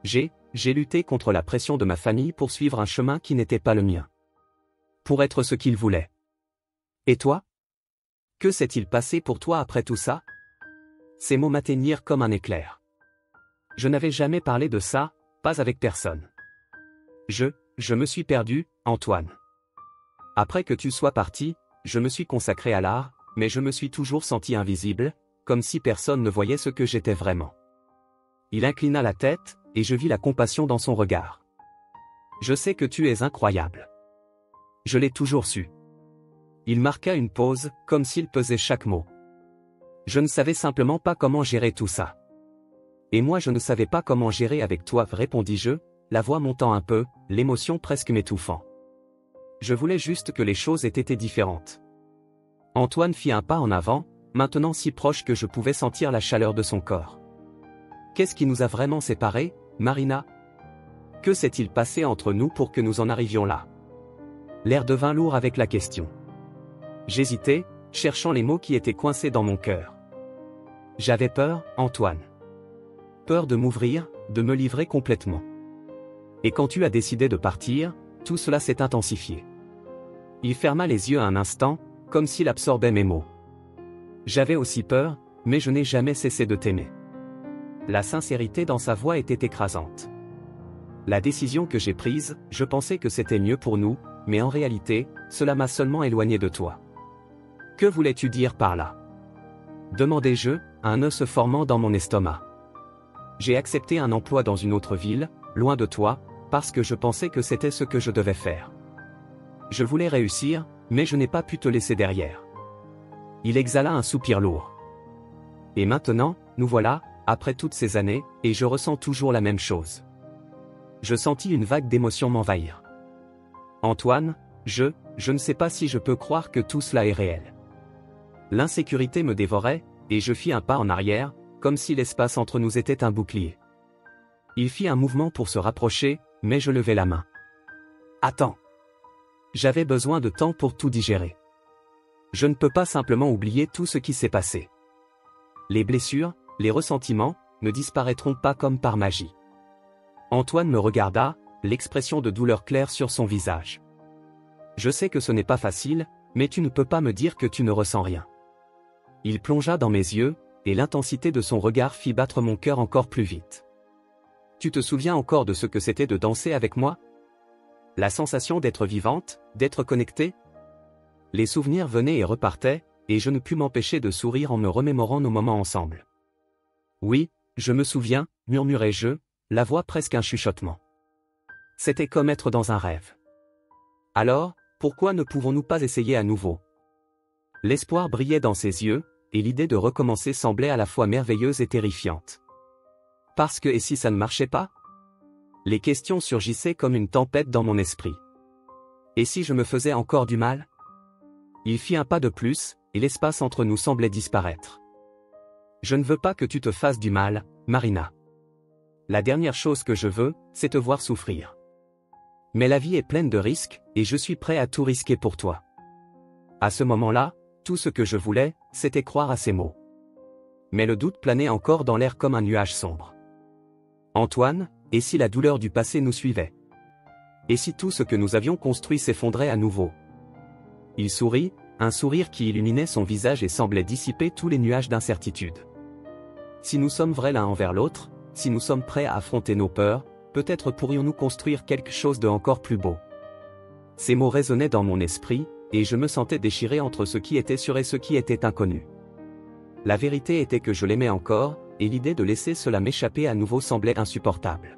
J'ai lutté contre la pression de ma famille pour suivre un chemin qui n'était pas le mien. Pour être ce qu'ils voulaient. Et toi? Que s'est-il passé pour toi après tout ça? Ces mots m'atteignirent comme un éclair. Je n'avais jamais parlé de ça, pas avec personne. Je me suis perdu, Antoine. Après que tu sois parti, je me suis consacré à l'art, mais je me suis toujours senti invisible, comme si personne ne voyait ce que j'étais vraiment. Il inclina la tête, et je vis la compassion dans son regard. Je sais que tu es incroyable. Je l'ai toujours su. Il marqua une pause, comme s'il pesait chaque mot. Je ne savais simplement pas comment gérer tout ça. Et moi je ne savais pas comment gérer avec toi, répondis-je, la voix montant un peu, l'émotion presque m'étouffant. Je voulais juste que les choses aient été différentes. Antoine fit un pas en avant, maintenant si proche que je pouvais sentir la chaleur de son corps. Qu'est-ce qui nous a vraiment séparés, Marina? Que s'est-il passé entre nous pour que nous en arrivions là? L'air devint lourd avec la question. J'hésitais, cherchant les mots qui étaient coincés dans mon cœur. J'avais peur, Antoine. Peur de m'ouvrir, de me livrer complètement. Et quand tu as décidé de partir, tout cela s'est intensifié. Il ferma les yeux un instant, comme s'il absorbait mes mots. J'avais aussi peur, mais je n'ai jamais cessé de t'aimer. La sincérité dans sa voix était écrasante. La décision que j'ai prise, je pensais que c'était mieux pour nous, mais en réalité, cela m'a seulement éloigné de toi. Que voulais-tu dire par là? Demandai-je, un nœud se formant dans mon estomac. J'ai accepté un emploi dans une autre ville, loin de toi, parce que je pensais que c'était ce que je devais faire. Je voulais réussir, mais je n'ai pas pu te laisser derrière. Il exhala un soupir lourd. Et maintenant, nous voilà, après toutes ces années, et je ressens toujours la même chose. Je sentis une vague d'émotion m'envahir. Antoine, je ne sais pas si je peux croire que tout cela est réel. L'insécurité me dévorait, et je fis un pas en arrière, comme si l'espace entre nous était un bouclier. Il fit un mouvement pour se rapprocher, mais je levai la main. Attends. J'avais besoin de temps pour tout digérer. Je ne peux pas simplement oublier tout ce qui s'est passé. Les blessures, les ressentiments, ne disparaîtront pas comme par magie. Antoine me regarda, l'expression de douleur claire sur son visage. Je sais que ce n'est pas facile, mais tu ne peux pas me dire que tu ne ressens rien. Il plongea dans mes yeux, et l'intensité de son regard fit battre mon cœur encore plus vite. Tu te souviens encore de ce que c'était de danser avec moi? La sensation d'être vivante, d'être connectée? Les souvenirs venaient et repartaient, et je ne pus m'empêcher de sourire en me remémorant nos moments ensemble. Oui, je me souviens, murmurai-je, la voix presque un chuchotement. C'était comme être dans un rêve. Alors, pourquoi ne pouvons-nous pas essayer à nouveau? L'espoir brillait dans ses yeux, et l'idée de recommencer semblait à la fois merveilleuse et terrifiante. Parce que et si ça ne marchait pas? Les questions surgissaient comme une tempête dans mon esprit. Et si je me faisais encore du mal? Il fit un pas de plus, et l'espace entre nous semblait disparaître. Je ne veux pas que tu te fasses du mal, Marina. La dernière chose que je veux, c'est te voir souffrir. Mais la vie est pleine de risques, et je suis prêt à tout risquer pour toi. À ce moment-là, tout ce que je voulais, c'était croire à ces mots. Mais le doute planait encore dans l'air comme un nuage sombre. Antoine, et si la douleur du passé nous suivait? Et si tout ce que nous avions construit s'effondrait à nouveau? Il sourit, un sourire qui illuminait son visage et semblait dissiper tous les nuages d'incertitude. Si nous sommes vrais l'un envers l'autre, si nous sommes prêts à affronter nos peurs, peut-être pourrions-nous construire quelque chose de encore plus beau. Ces mots résonnaient dans mon esprit, et je me sentais déchiré entre ce qui était sûr et ce qui était inconnu. La vérité était que je l'aimais encore, et l'idée de laisser cela m'échapper à nouveau semblait insupportable.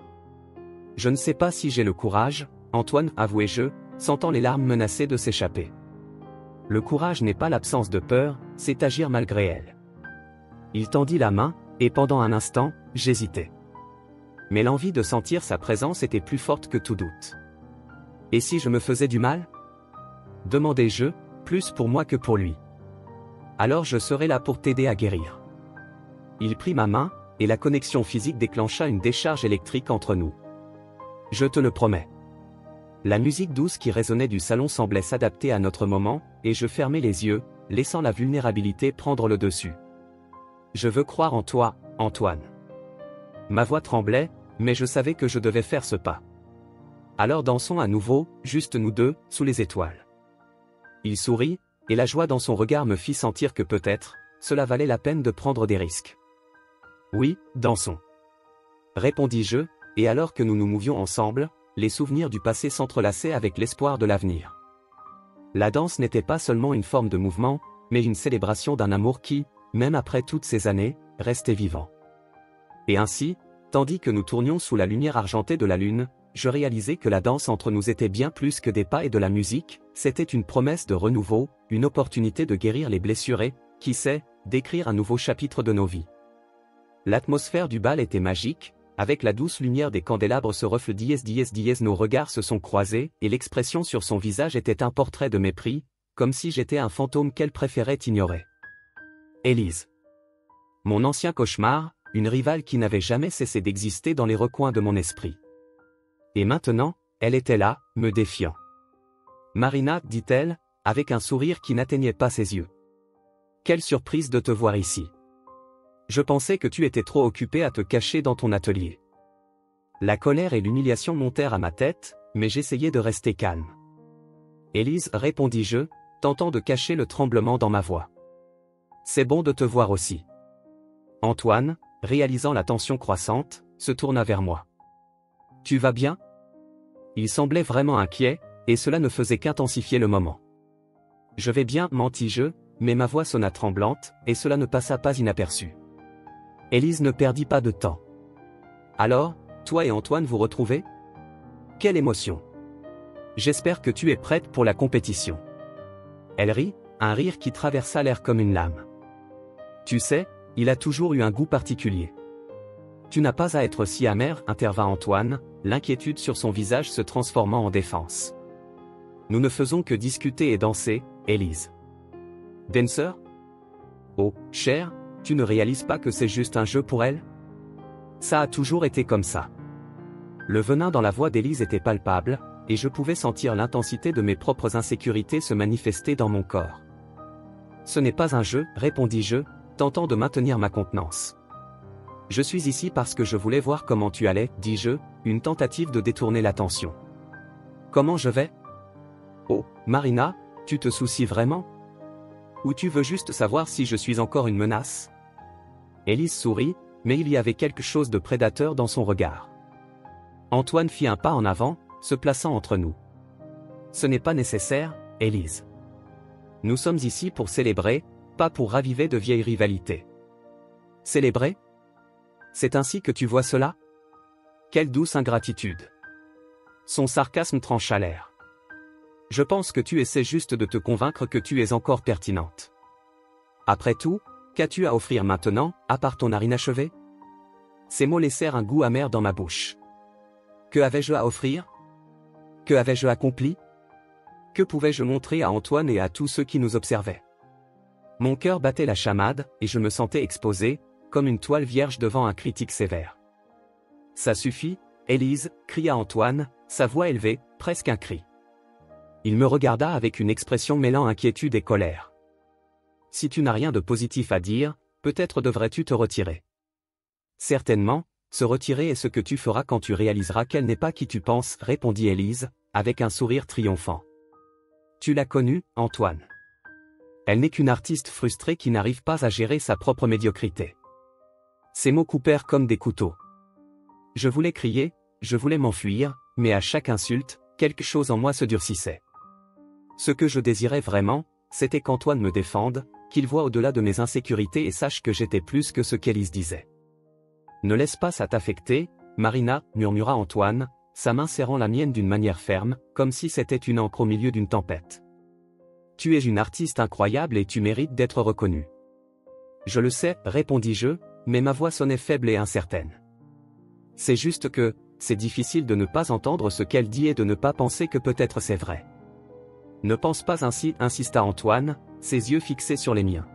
Je ne sais pas si j'ai le courage, Antoine, avouai-je, sentant les larmes menacées de s'échapper. Le courage n'est pas l'absence de peur, c'est agir malgré elle. Il tendit la main, et pendant un instant, j'hésitais. Mais l'envie de sentir sa présence était plus forte que tout doute. Et si je me faisais du mal? Demandai-je, plus pour moi que pour lui. Alors je serai là pour t'aider à guérir. Il prit ma main, et la connexion physique déclencha une décharge électrique entre nous. Je te le promets. La musique douce qui résonnait du salon semblait s'adapter à notre moment, et je fermai les yeux, laissant la vulnérabilité prendre le dessus. Je veux croire en toi, Antoine. Ma voix tremblait, mais je savais que je devais faire ce pas. Alors dansons à nouveau, juste nous deux, sous les étoiles. Il sourit, et la joie dans son regard me fit sentir que peut-être, cela valait la peine de prendre des risques. Oui, dansons. Répondis-je, et alors que nous nous mouvions ensemble, les souvenirs du passé s'entrelaçaient avec l'espoir de l'avenir. La danse n'était pas seulement une forme de mouvement, mais une célébration d'un amour qui, même après toutes ces années, restait vivant. Et ainsi, tandis que nous tournions sous la lumière argentée de la lune, je réalisais que la danse entre nous était bien plus que des pas et de la musique, c'était une promesse de renouveau, une opportunité de guérir les blessures et, qui sait, d'écrire un nouveau chapitre de nos vies. L'atmosphère du bal était magique, avec la douce lumière des candélabres se reflet nos regards se sont croisés, et l'expression sur son visage était un portrait de mépris, comme si j'étais un fantôme qu'elle préférait ignorer. Élise. Mon ancien cauchemar, une rivale qui n'avait jamais cessé d'exister dans les recoins de mon esprit. Et maintenant, elle était là, me défiant. Marina, dit-elle, avec un sourire qui n'atteignait pas ses yeux. Quelle surprise de te voir ici. Je pensais que tu étais trop occupé à te cacher dans ton atelier. La colère et l'humiliation montèrent à ma tête, mais j'essayais de rester calme. Élise, répondis-je, tentant de cacher le tremblement dans ma voix. C'est bon de te voir aussi. Antoine, réalisant la tension croissante, se tourna vers moi. Tu vas bien? Il semblait vraiment inquiet, et cela ne faisait qu'intensifier le moment. Je vais bien, mentis-je, mais ma voix sonna tremblante, et cela ne passa pas inaperçu. Élise ne perdit pas de temps. Alors, toi et Antoine vous retrouvez? Quelle émotion! J'espère que tu es prête pour la compétition. Elle rit, un rire qui traversa l'air comme une lame. Tu sais, il a toujours eu un goût particulier. Tu n'as pas à être si amer, intervint Antoine, l'inquiétude sur son visage se transformant en défense. Nous ne faisons que discuter et danser, Élise. Dancer? Oh, cher, tu ne réalises pas que c'est juste un jeu pour elle? Ça a toujours été comme ça. Le venin dans la voix d'Élise était palpable, et je pouvais sentir l'intensité de mes propres insécurités se manifester dans mon corps. Ce n'est pas un jeu, répondis-je, tentant de maintenir ma contenance. Je suis ici parce que je voulais voir comment tu allais, dis-je, une tentative de détourner l'attention. Comment je vais? Oh, Marina, tu te soucies vraiment? Ou tu veux juste savoir si je suis encore une menace? Élise sourit, mais il y avait quelque chose de prédateur dans son regard. Antoine fit un pas en avant, se plaçant entre nous. Ce n'est pas nécessaire, Élise. Nous sommes ici pour célébrer, pas pour raviver de vieilles rivalités. Célébrer? C'est ainsi que tu vois cela? Quelle douce ingratitude. Son sarcasme trancha l'air. Je pense que tu essaies juste de te convaincre que tu es encore pertinente. Après tout, qu'as-tu à offrir maintenant, à part ton art inachevé? Ces mots laissèrent un goût amer dans ma bouche. Que avais-je à offrir? Que avais-je accompli? Que pouvais-je montrer à Antoine et à tous ceux qui nous observaient? Mon cœur battait la chamade, et je me sentais exposé, comme une toile vierge devant un critique sévère. Ça suffit, Élise, cria Antoine, sa voix élevée, presque un cri. Il me regarda avec une expression mêlant inquiétude et colère. Si tu n'as rien de positif à dire, peut-être devrais-tu te retirer. Certainement, se retirer est ce que tu feras quand tu réaliseras qu'elle n'est pas qui tu penses, répondit Élise, avec un sourire triomphant. Tu l'as connue, Antoine. Elle n'est qu'une artiste frustrée qui n'arrive pas à gérer sa propre médiocrité. Ces mots coupèrent comme des couteaux. Je voulais crier, je voulais m'enfuir, mais à chaque insulte, quelque chose en moi se durcissait. Ce que je désirais vraiment, c'était qu'Antoine me défende, qu'il voie au-delà de mes insécurités et sache que j'étais plus que ce qu'Élise disait. Ne laisse pas ça t'affecter, Marina, murmura Antoine, sa main serrant la mienne d'une manière ferme, comme si c'était une ancre au milieu d'une tempête. Tu es une artiste incroyable et tu mérites d'être reconnue. Je le sais, répondis-je, mais ma voix sonnait faible et incertaine. C'est juste que, c'est difficile de ne pas entendre ce qu'elle dit et de ne pas penser que peut-être c'est vrai. Ne pense pas ainsi, insista Antoine, ses yeux fixés sur les miens.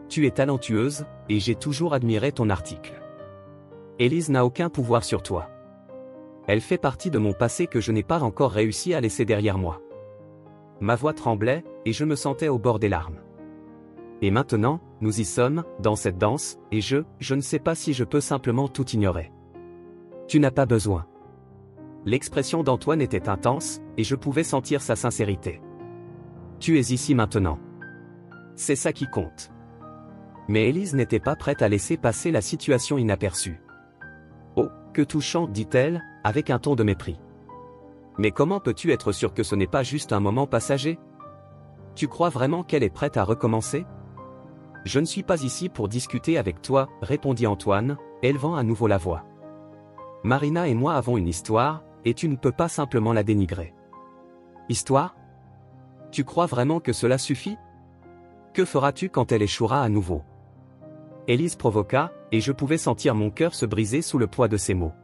Tu es talentueuse, et j'ai toujours admiré ton article. Élise n'a aucun pouvoir sur toi. Elle fait partie de mon passé que je n'ai pas encore réussi à laisser derrière moi. Ma voix tremblait, et je me sentais au bord des larmes. Et maintenant, nous y sommes, dans cette danse, et je ne sais pas si je peux simplement tout ignorer. Tu n'as pas besoin. L'expression d'Antoine était intense, et je pouvais sentir sa sincérité. Tu es ici maintenant. C'est ça qui compte. Mais Élise n'était pas prête à laisser passer la situation inaperçue. Oh, que touchant, dit-elle, avec un ton de mépris. Mais comment peux-tu être sûr que ce n'est pas juste un moment passager? Tu crois vraiment qu'elle est prête à recommencer? Je ne suis pas ici pour discuter avec toi, répondit Antoine, élevant à nouveau la voix. Marina et moi avons une histoire, et tu ne peux pas simplement la dénigrer. Histoire? Tu crois vraiment que cela suffit? Que feras-tu quand elle échouera à nouveau? Élise provoqua, et je pouvais sentir mon cœur se briser sous le poids de ses mots.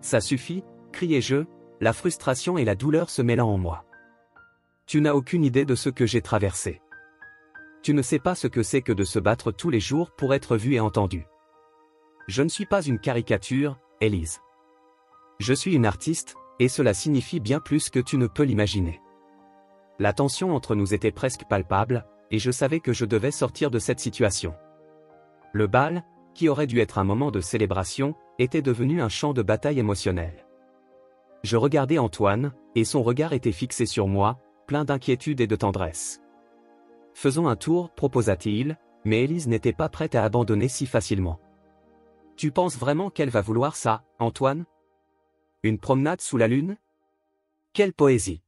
Ça suffit, criai-je, la frustration et la douleur se mêlant en moi. Tu n'as aucune idée de ce que j'ai traversé. Tu ne sais pas ce que c'est que de se battre tous les jours pour être vu et entendu. Je ne suis pas une caricature, Élise. Je suis une artiste, et cela signifie bien plus que tu ne peux l'imaginer. La tension entre nous était presque palpable, et je savais que je devais sortir de cette situation. Le bal, qui aurait dû être un moment de célébration, était devenu un champ de bataille émotionnel. Je regardais Antoine, et son regard était fixé sur moi, plein d'inquiétude et de tendresse. Faisons un tour, proposa-t-il, mais Élise n'était pas prête à abandonner si facilement. Tu penses vraiment qu'elle va vouloir ça, Antoine? Une promenade sous la lune? Quelle poésie!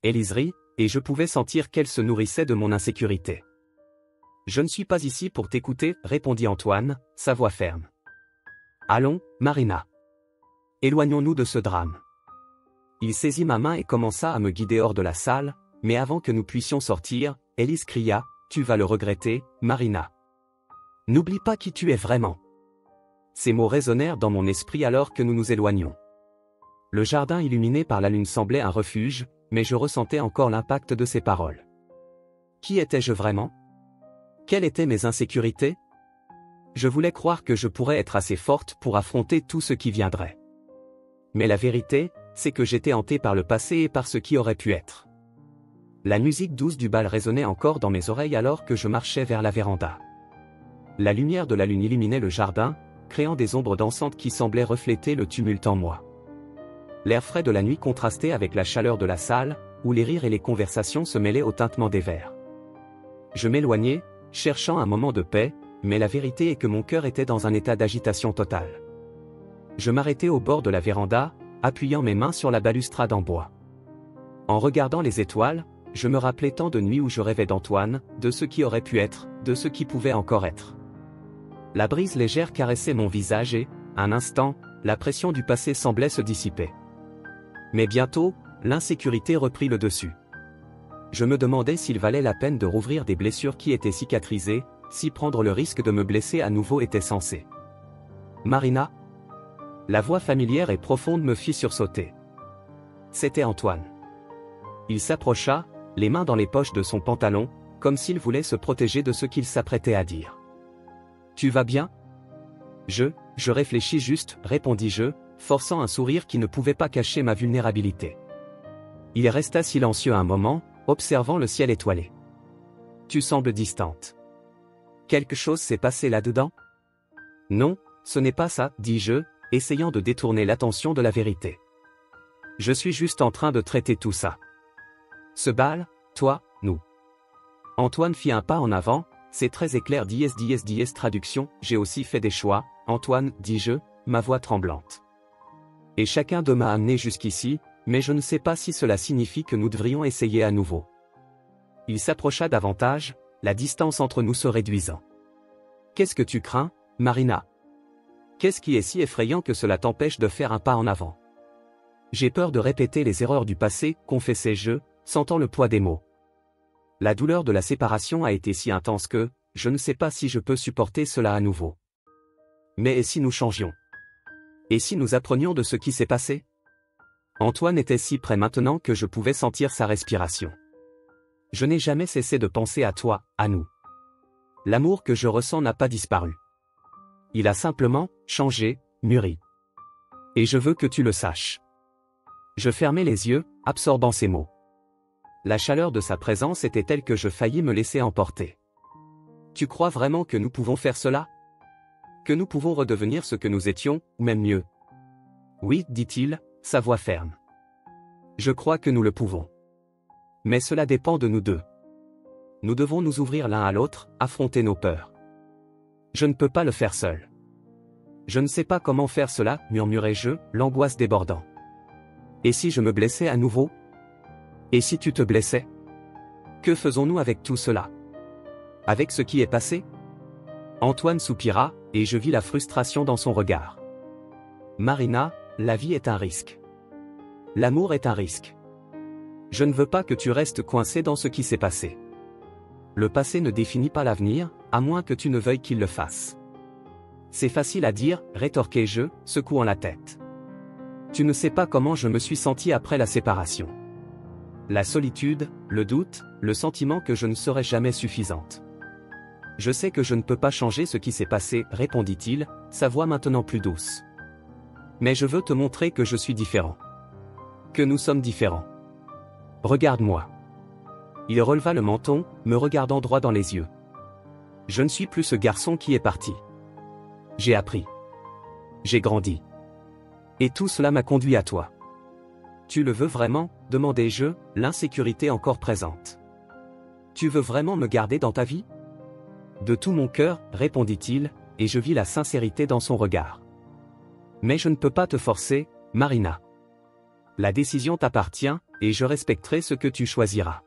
Élise rit, et je pouvais sentir qu'elle se nourrissait de mon insécurité. Je ne suis pas ici pour t'écouter, répondit Antoine, sa voix ferme. Allons, Marina. Éloignons-nous de ce drame. Il saisit ma main et commença à me guider hors de la salle, mais avant que nous puissions sortir, Élise cria, tu vas le regretter, Marina. N'oublie pas qui tu es vraiment. Ces mots résonnèrent dans mon esprit alors que nous nous éloignions. Le jardin illuminé par la lune semblait un refuge, mais je ressentais encore l'impact de ses paroles. Qui étais-je vraiment? Quelles étaient mes insécurités? Je voulais croire que je pourrais être assez forte pour affronter tout ce qui viendrait. Mais la vérité, c'est que j'étais hantée par le passé et par ce qui aurait pu être. La musique douce du bal résonnait encore dans mes oreilles alors que je marchais vers la véranda. La lumière de la lune illuminait le jardin, créant des ombres dansantes qui semblaient refléter le tumulte en moi. L'air frais de la nuit contrastait avec la chaleur de la salle, où les rires et les conversations se mêlaient au tintement des verres. Je m'éloignais, cherchant un moment de paix, mais la vérité est que mon cœur était dans un état d'agitation totale. Je m'arrêtai au bord de la véranda, appuyant mes mains sur la balustrade en bois. En regardant les étoiles, je me rappelais tant de nuits où je rêvais d'Antoine, de ce qui aurait pu être, de ce qui pouvait encore être. La brise légère caressait mon visage et, un instant, la pression du passé semblait se dissiper. Mais bientôt, l'insécurité reprit le dessus. Je me demandais s'il valait la peine de rouvrir des blessures qui étaient cicatrisées, si prendre le risque de me blesser à nouveau était censé. Marina? La voix familière et profonde me fit sursauter. C'était Antoine. Il s'approcha, les mains dans les poches de son pantalon, comme s'il voulait se protéger de ce qu'il s'apprêtait à dire. Tu vas bien? Je réfléchis juste, répondis-je, forçant un sourire qui ne pouvait pas cacher ma vulnérabilité. Il resta silencieux un moment, observant le ciel étoilé. Tu sembles distante. Quelque chose s'est passé là-dedans? Non, ce n'est pas ça, dis-je, essayant de détourner l'attention de la vérité. Je suis juste en train de traiter tout ça. Ce bal, toi, nous. Antoine fit un pas en avant, c'est très éclair traduction, j'ai aussi fait des choix, Antoine, dis-je, ma voix tremblante. Et chacun d'eux m'a amené jusqu'ici, mais je ne sais pas si cela signifie que nous devrions essayer à nouveau. Il s'approcha davantage, la distance entre nous se réduisant. Qu'est-ce que tu crains, Marina? Qu'est-ce qui est si effrayant que cela t'empêche de faire un pas en avant? J'ai peur de répéter les erreurs du passé, confessai-je, sentant le poids des mots. La douleur de la séparation a été si intense que, je ne sais pas si je peux supporter cela à nouveau. Mais et si nous changions? Et si nous apprenions de ce qui s'est passé? Antoine était si près maintenant que je pouvais sentir sa respiration. Je n'ai jamais cessé de penser à toi, à nous. L'amour que je ressens n'a pas disparu. Il a simplement changé, mûri. Et je veux que tu le saches. Je fermai les yeux, absorbant ces mots. La chaleur de sa présence était telle que je faillis me laisser emporter. Tu crois vraiment que nous pouvons faire cela? Que nous pouvons redevenir ce que nous étions, ou même mieux? Oui, dit-il, sa voix ferme. Je crois que nous le pouvons. Mais cela dépend de nous deux. Nous devons nous ouvrir l'un à l'autre, affronter nos peurs. Je ne peux pas le faire seul. Je ne sais pas comment faire cela, murmurai-je, l'angoisse débordant. Et si je me blessais à nouveau? Et si tu te blessais? Que faisons-nous avec tout cela? Avec ce qui est passé? Antoine soupira, et je vis la frustration dans son regard. Marina, la vie est un risque. L'amour est un risque. Je ne veux pas que tu restes coincé dans ce qui s'est passé. Le passé ne définit pas l'avenir, à moins que tu ne veuilles qu'il le fasse. C'est facile à dire, rétorquai-je, secouant la tête. Tu ne sais pas comment je me suis senti après la séparation. La solitude, le doute, le sentiment que je ne serai jamais suffisante. Je sais que je ne peux pas changer ce qui s'est passé, répondit-il, sa voix maintenant plus douce. Mais je veux te montrer que je suis différent. Que nous sommes différents. Regarde-moi. Il releva le menton, me regardant droit dans les yeux. Je ne suis plus ce garçon qui est parti. J'ai appris. J'ai grandi. Et tout cela m'a conduit à toi. Tu le veux vraiment, demandai-je, l'insécurité encore présente. Tu veux vraiment me garder dans ta vie? De tout mon cœur, répondit-il, et je vis la sincérité dans son regard. Mais je ne peux pas te forcer, Marina. La décision t'appartient, et je respecterai ce que tu choisiras.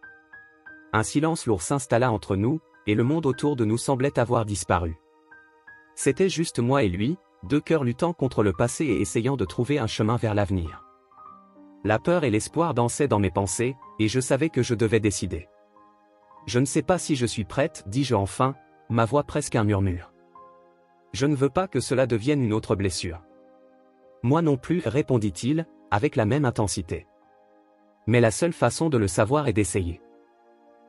Un silence lourd s'installa entre nous, et le monde autour de nous semblait avoir disparu. C'était juste moi et lui, deux cœurs luttant contre le passé et essayant de trouver un chemin vers l'avenir. La peur et l'espoir dansaient dans mes pensées, et je savais que je devais décider. Je ne sais pas si je suis prête, dis-je enfin, ma voix presque un murmure. Je ne veux pas que cela devienne une autre blessure. Moi non plus, répondit-il, avec la même intensité. Mais la seule façon de le savoir est d'essayer.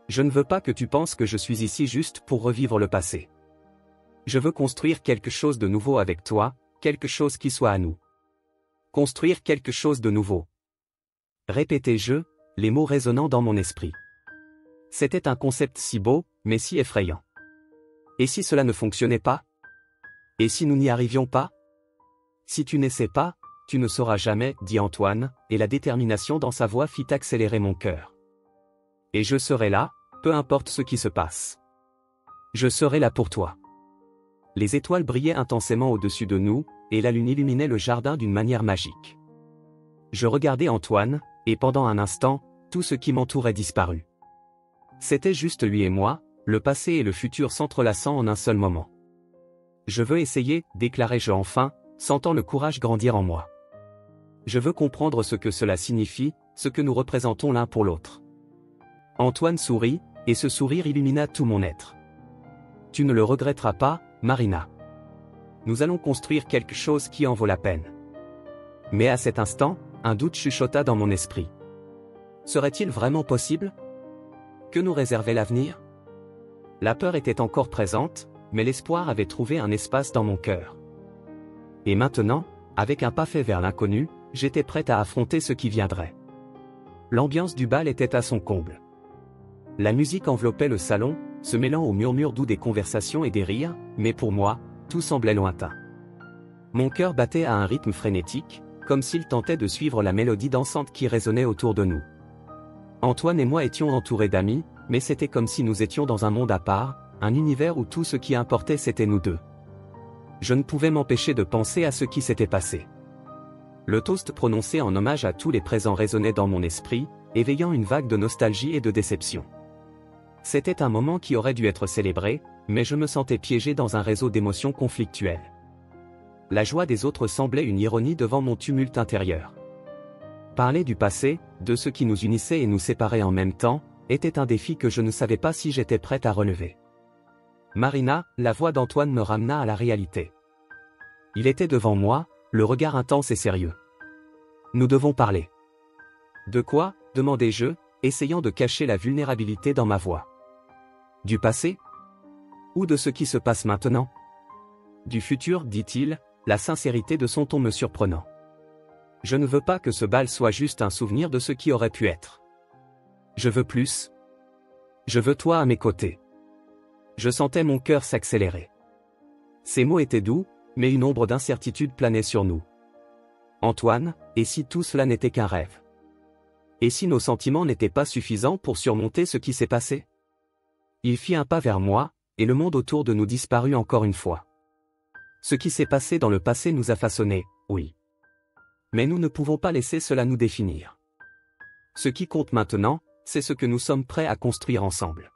Je ne veux pas que tu penses que je suis ici juste pour revivre le passé. Je veux construire quelque chose de nouveau avec toi, quelque chose qui soit à nous. Construire quelque chose de nouveau. Répétai-je, les mots résonnant dans mon esprit. C'était un concept si beau, mais si effrayant. Et si cela ne fonctionnait pas? Et si nous n'y arrivions pas? Si tu n'essaies pas, tu ne sauras jamais, dit Antoine, et la détermination dans sa voix fit accélérer mon cœur. Et je serai là, peu importe ce qui se passe. Je serai là pour toi. Les étoiles brillaient intensément au-dessus de nous, et la lune illuminait le jardin d'une manière magique. Je regardais Antoine, et pendant un instant, tout ce qui m'entourait disparut. C'était juste lui et moi, le passé et le futur s'entrelaçant en un seul moment. Je veux essayer, déclarai-je enfin, sentant le courage grandir en moi. Je veux comprendre ce que cela signifie, ce que nous représentons l'un pour l'autre. Antoine sourit, et ce sourire illumina tout mon être. Tu ne le regretteras pas, Marina. Nous allons construire quelque chose qui en vaut la peine. Mais à cet instant, un doute chuchota dans mon esprit. Serait-il vraiment possible? Que nous réservait l'avenir? La peur était encore présente, mais l'espoir avait trouvé un espace dans mon cœur. Et maintenant, avec un pas fait vers l'inconnu, j'étais prête à affronter ce qui viendrait. L'ambiance du bal était à son comble. La musique enveloppait le salon, se mêlant aux murmures doux des conversations et des rires, mais pour moi, tout semblait lointain. Mon cœur battait à un rythme frénétique, comme s'il tentait de suivre la mélodie dansante qui résonnait autour de nous. Antoine et moi étions entourés d'amis, mais c'était comme si nous étions dans un monde à part, un univers où tout ce qui importait c'était nous deux. Je ne pouvais m'empêcher de penser à ce qui s'était passé. Le toast prononcé en hommage à tous les présents résonnait dans mon esprit, éveillant une vague de nostalgie et de déception. C'était un moment qui aurait dû être célébré, mais je me sentais piégé dans un réseau d'émotions conflictuelles. La joie des autres semblait une ironie devant mon tumulte intérieur. Parler du passé, de ce qui nous unissait et nous séparait en même temps, était un défi que je ne savais pas si j'étais prête à relever. Marina, la voix d'Antoine me ramena à la réalité. Il était devant moi, le regard intense et sérieux. Nous devons parler. De quoi, demandai-je, essayant de cacher la vulnérabilité dans ma voix. Du passé? Ou de ce qui se passe maintenant? Du futur, dit-il, la sincérité de son ton me surprenant. Je ne veux pas que ce bal soit juste un souvenir de ce qui aurait pu être. Je veux plus. Je veux toi à mes côtés. Je sentais mon cœur s'accélérer. Ces mots étaient doux, mais une ombre d'incertitude planait sur nous. Antoine, et si tout cela n'était qu'un rêve? Et si nos sentiments n'étaient pas suffisants pour surmonter ce qui s'est passé? Il fit un pas vers moi, et le monde autour de nous disparut encore une fois. Ce qui s'est passé dans le passé nous a façonnés, oui. Mais nous ne pouvons pas laisser cela nous définir. Ce qui compte maintenant, c'est ce que nous sommes prêts à construire ensemble.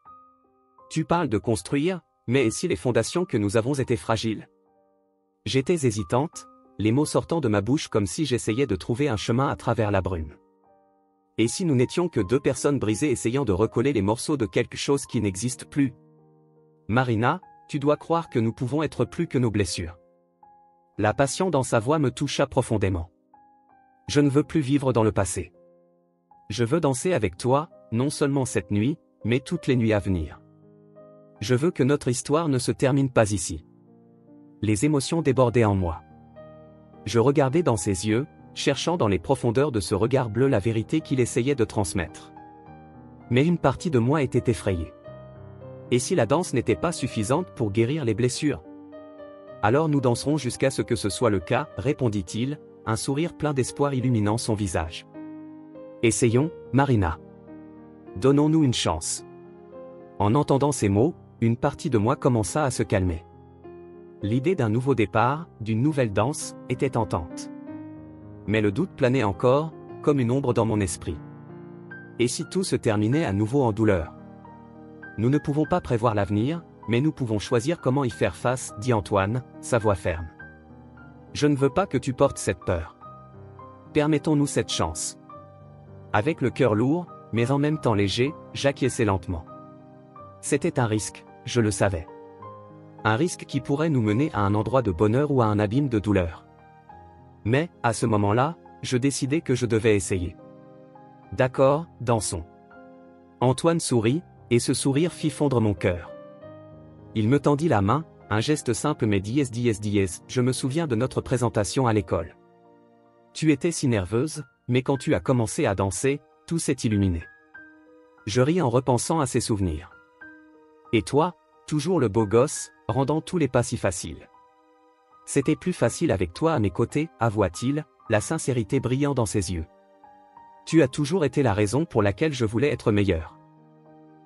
Tu parles de construire, mais et si les fondations que nous avons étaient fragiles? J'étais hésitante, les mots sortant de ma bouche comme si j'essayais de trouver un chemin à travers la brume. Et si nous n'étions que deux personnes brisées essayant de recoller les morceaux de quelque chose qui n'existe plus? Marina, tu dois croire que nous pouvons être plus que nos blessures. La passion dans sa voix me toucha profondément. Je ne veux plus vivre dans le passé. Je veux danser avec toi, non seulement cette nuit, mais toutes les nuits à venir. Je veux que notre histoire ne se termine pas ici. Les émotions débordaient en moi. Je regardais dans ses yeux, cherchant dans les profondeurs de ce regard bleu la vérité qu'il essayait de transmettre. Mais une partie de moi était effrayée. Et si la danse n'était pas suffisante pour guérir les blessures? Alors nous danserons jusqu'à ce que ce soit le cas, répondit-il, un sourire plein d'espoir illuminant son visage. Essayons, Marina. Donnons-nous une chance. En entendant ces mots, une partie de moi commença à se calmer. L'idée d'un nouveau départ, d'une nouvelle danse, était tentante. Mais le doute planait encore, comme une ombre dans mon esprit. Et si tout se terminait à nouveau en douleur? Nous ne pouvons pas prévoir l'avenir, mais nous pouvons choisir comment y faire face, dit Antoine, sa voix ferme. Je ne veux pas que tu portes cette peur. Permettons-nous cette chance. Avec le cœur lourd, mais en même temps léger, j'acquiesçai lentement. C'était un risque, je le savais. Un risque qui pourrait nous mener à un endroit de bonheur ou à un abîme de douleur. Mais, à ce moment-là, je décidai que je devais essayer. D'accord, dansons. Antoine sourit, et ce sourire fit fondre mon cœur. Il me tendit la main, un geste simple mais dièse. Je me souviens de notre présentation à l'école. Tu étais si nerveuse, mais quand tu as commencé à danser, tout s'est illuminé. Je ris en repensant à ces souvenirs. Et toi, toujours le beau gosse, rendant tous les pas si faciles. C'était plus facile avec toi à mes côtés, avoua-t-il, la sincérité brillant dans ses yeux. Tu as toujours été la raison pour laquelle je voulais être meilleur.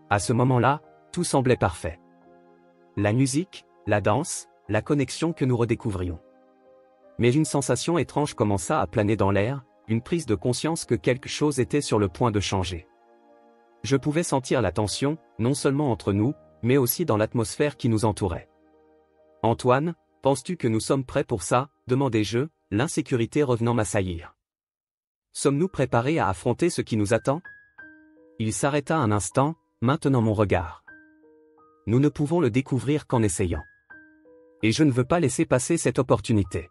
À ce moment-là, tout semblait parfait. La musique, la danse, la connexion que nous redécouvrions. Mais une sensation étrange commença à planer dans l'air, une prise de conscience que quelque chose était sur le point de changer. Je pouvais sentir la tension, non seulement entre nous, mais aussi dans l'atmosphère qui nous entourait. Antoine, penses-tu que nous sommes prêts pour ça? Demandai-je, l'insécurité revenant m'assaillir. Sommes-nous préparés à affronter ce qui nous attend? Il s'arrêta un instant, maintenant mon regard. Nous ne pouvons le découvrir qu'en essayant. Et je ne veux pas laisser passer cette opportunité.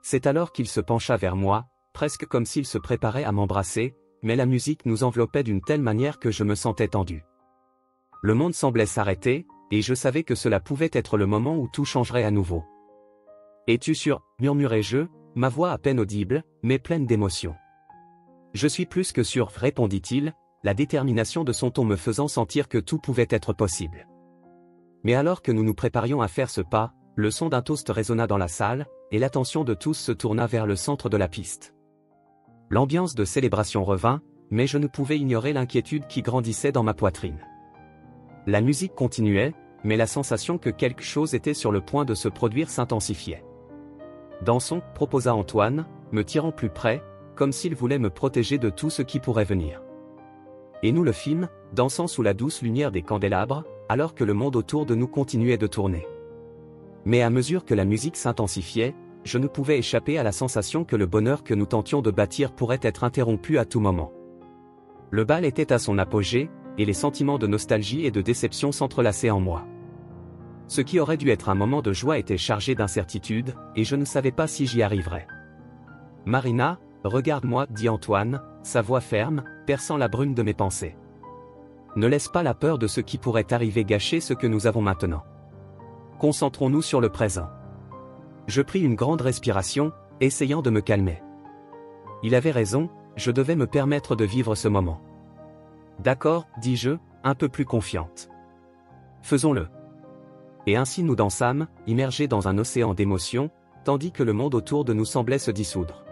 C'est alors qu'il se pencha vers moi, presque comme s'il se préparait à m'embrasser, mais la musique nous enveloppait d'une telle manière que je me sentais tendu. Le monde semblait s'arrêter, et je savais que cela pouvait être le moment où tout changerait à nouveau. Es-tu sûr? Murmurai-je, ma voix à peine audible, mais pleine d'émotion. Je suis plus que sûr, répondit-il, la détermination de son ton me faisant sentir que tout pouvait être possible. Mais alors que nous nous préparions à faire ce pas, le son d'un toast résonna dans la salle, et l'attention de tous se tourna vers le centre de la piste. L'ambiance de célébration revint, mais je ne pouvais ignorer l'inquiétude qui grandissait dans ma poitrine. La musique continuait, mais la sensation que quelque chose était sur le point de se produire s'intensifiait. Dansons, proposa Antoine, me tirant plus près, comme s'il voulait me protéger de tout ce qui pourrait venir. Et nous le fîmes, dansant sous la douce lumière des candélabres, alors que le monde autour de nous continuait de tourner. Mais à mesure que la musique s'intensifiait, je ne pouvais échapper à la sensation que le bonheur que nous tentions de bâtir pourrait être interrompu à tout moment. Le bal était à son apogée, et les sentiments de nostalgie et de déception s'entrelaçaient en moi. Ce qui aurait dû être un moment de joie était chargé d'incertitude, et je ne savais pas si j'y arriverais. Marina, regarde-moi, dit Antoine, sa voix ferme, perçant la brume de mes pensées. Ne laisse pas la peur de ce qui pourrait arriver gâcher ce que nous avons maintenant. Concentrons-nous sur le présent. Je pris une grande respiration, essayant de me calmer. Il avait raison, je devais me permettre de vivre ce moment. D'accord, dis-je, un peu plus confiante. Faisons-le. Et ainsi nous dansâmes, immergés dans un océan d'émotions, tandis que le monde autour de nous semblait se dissoudre.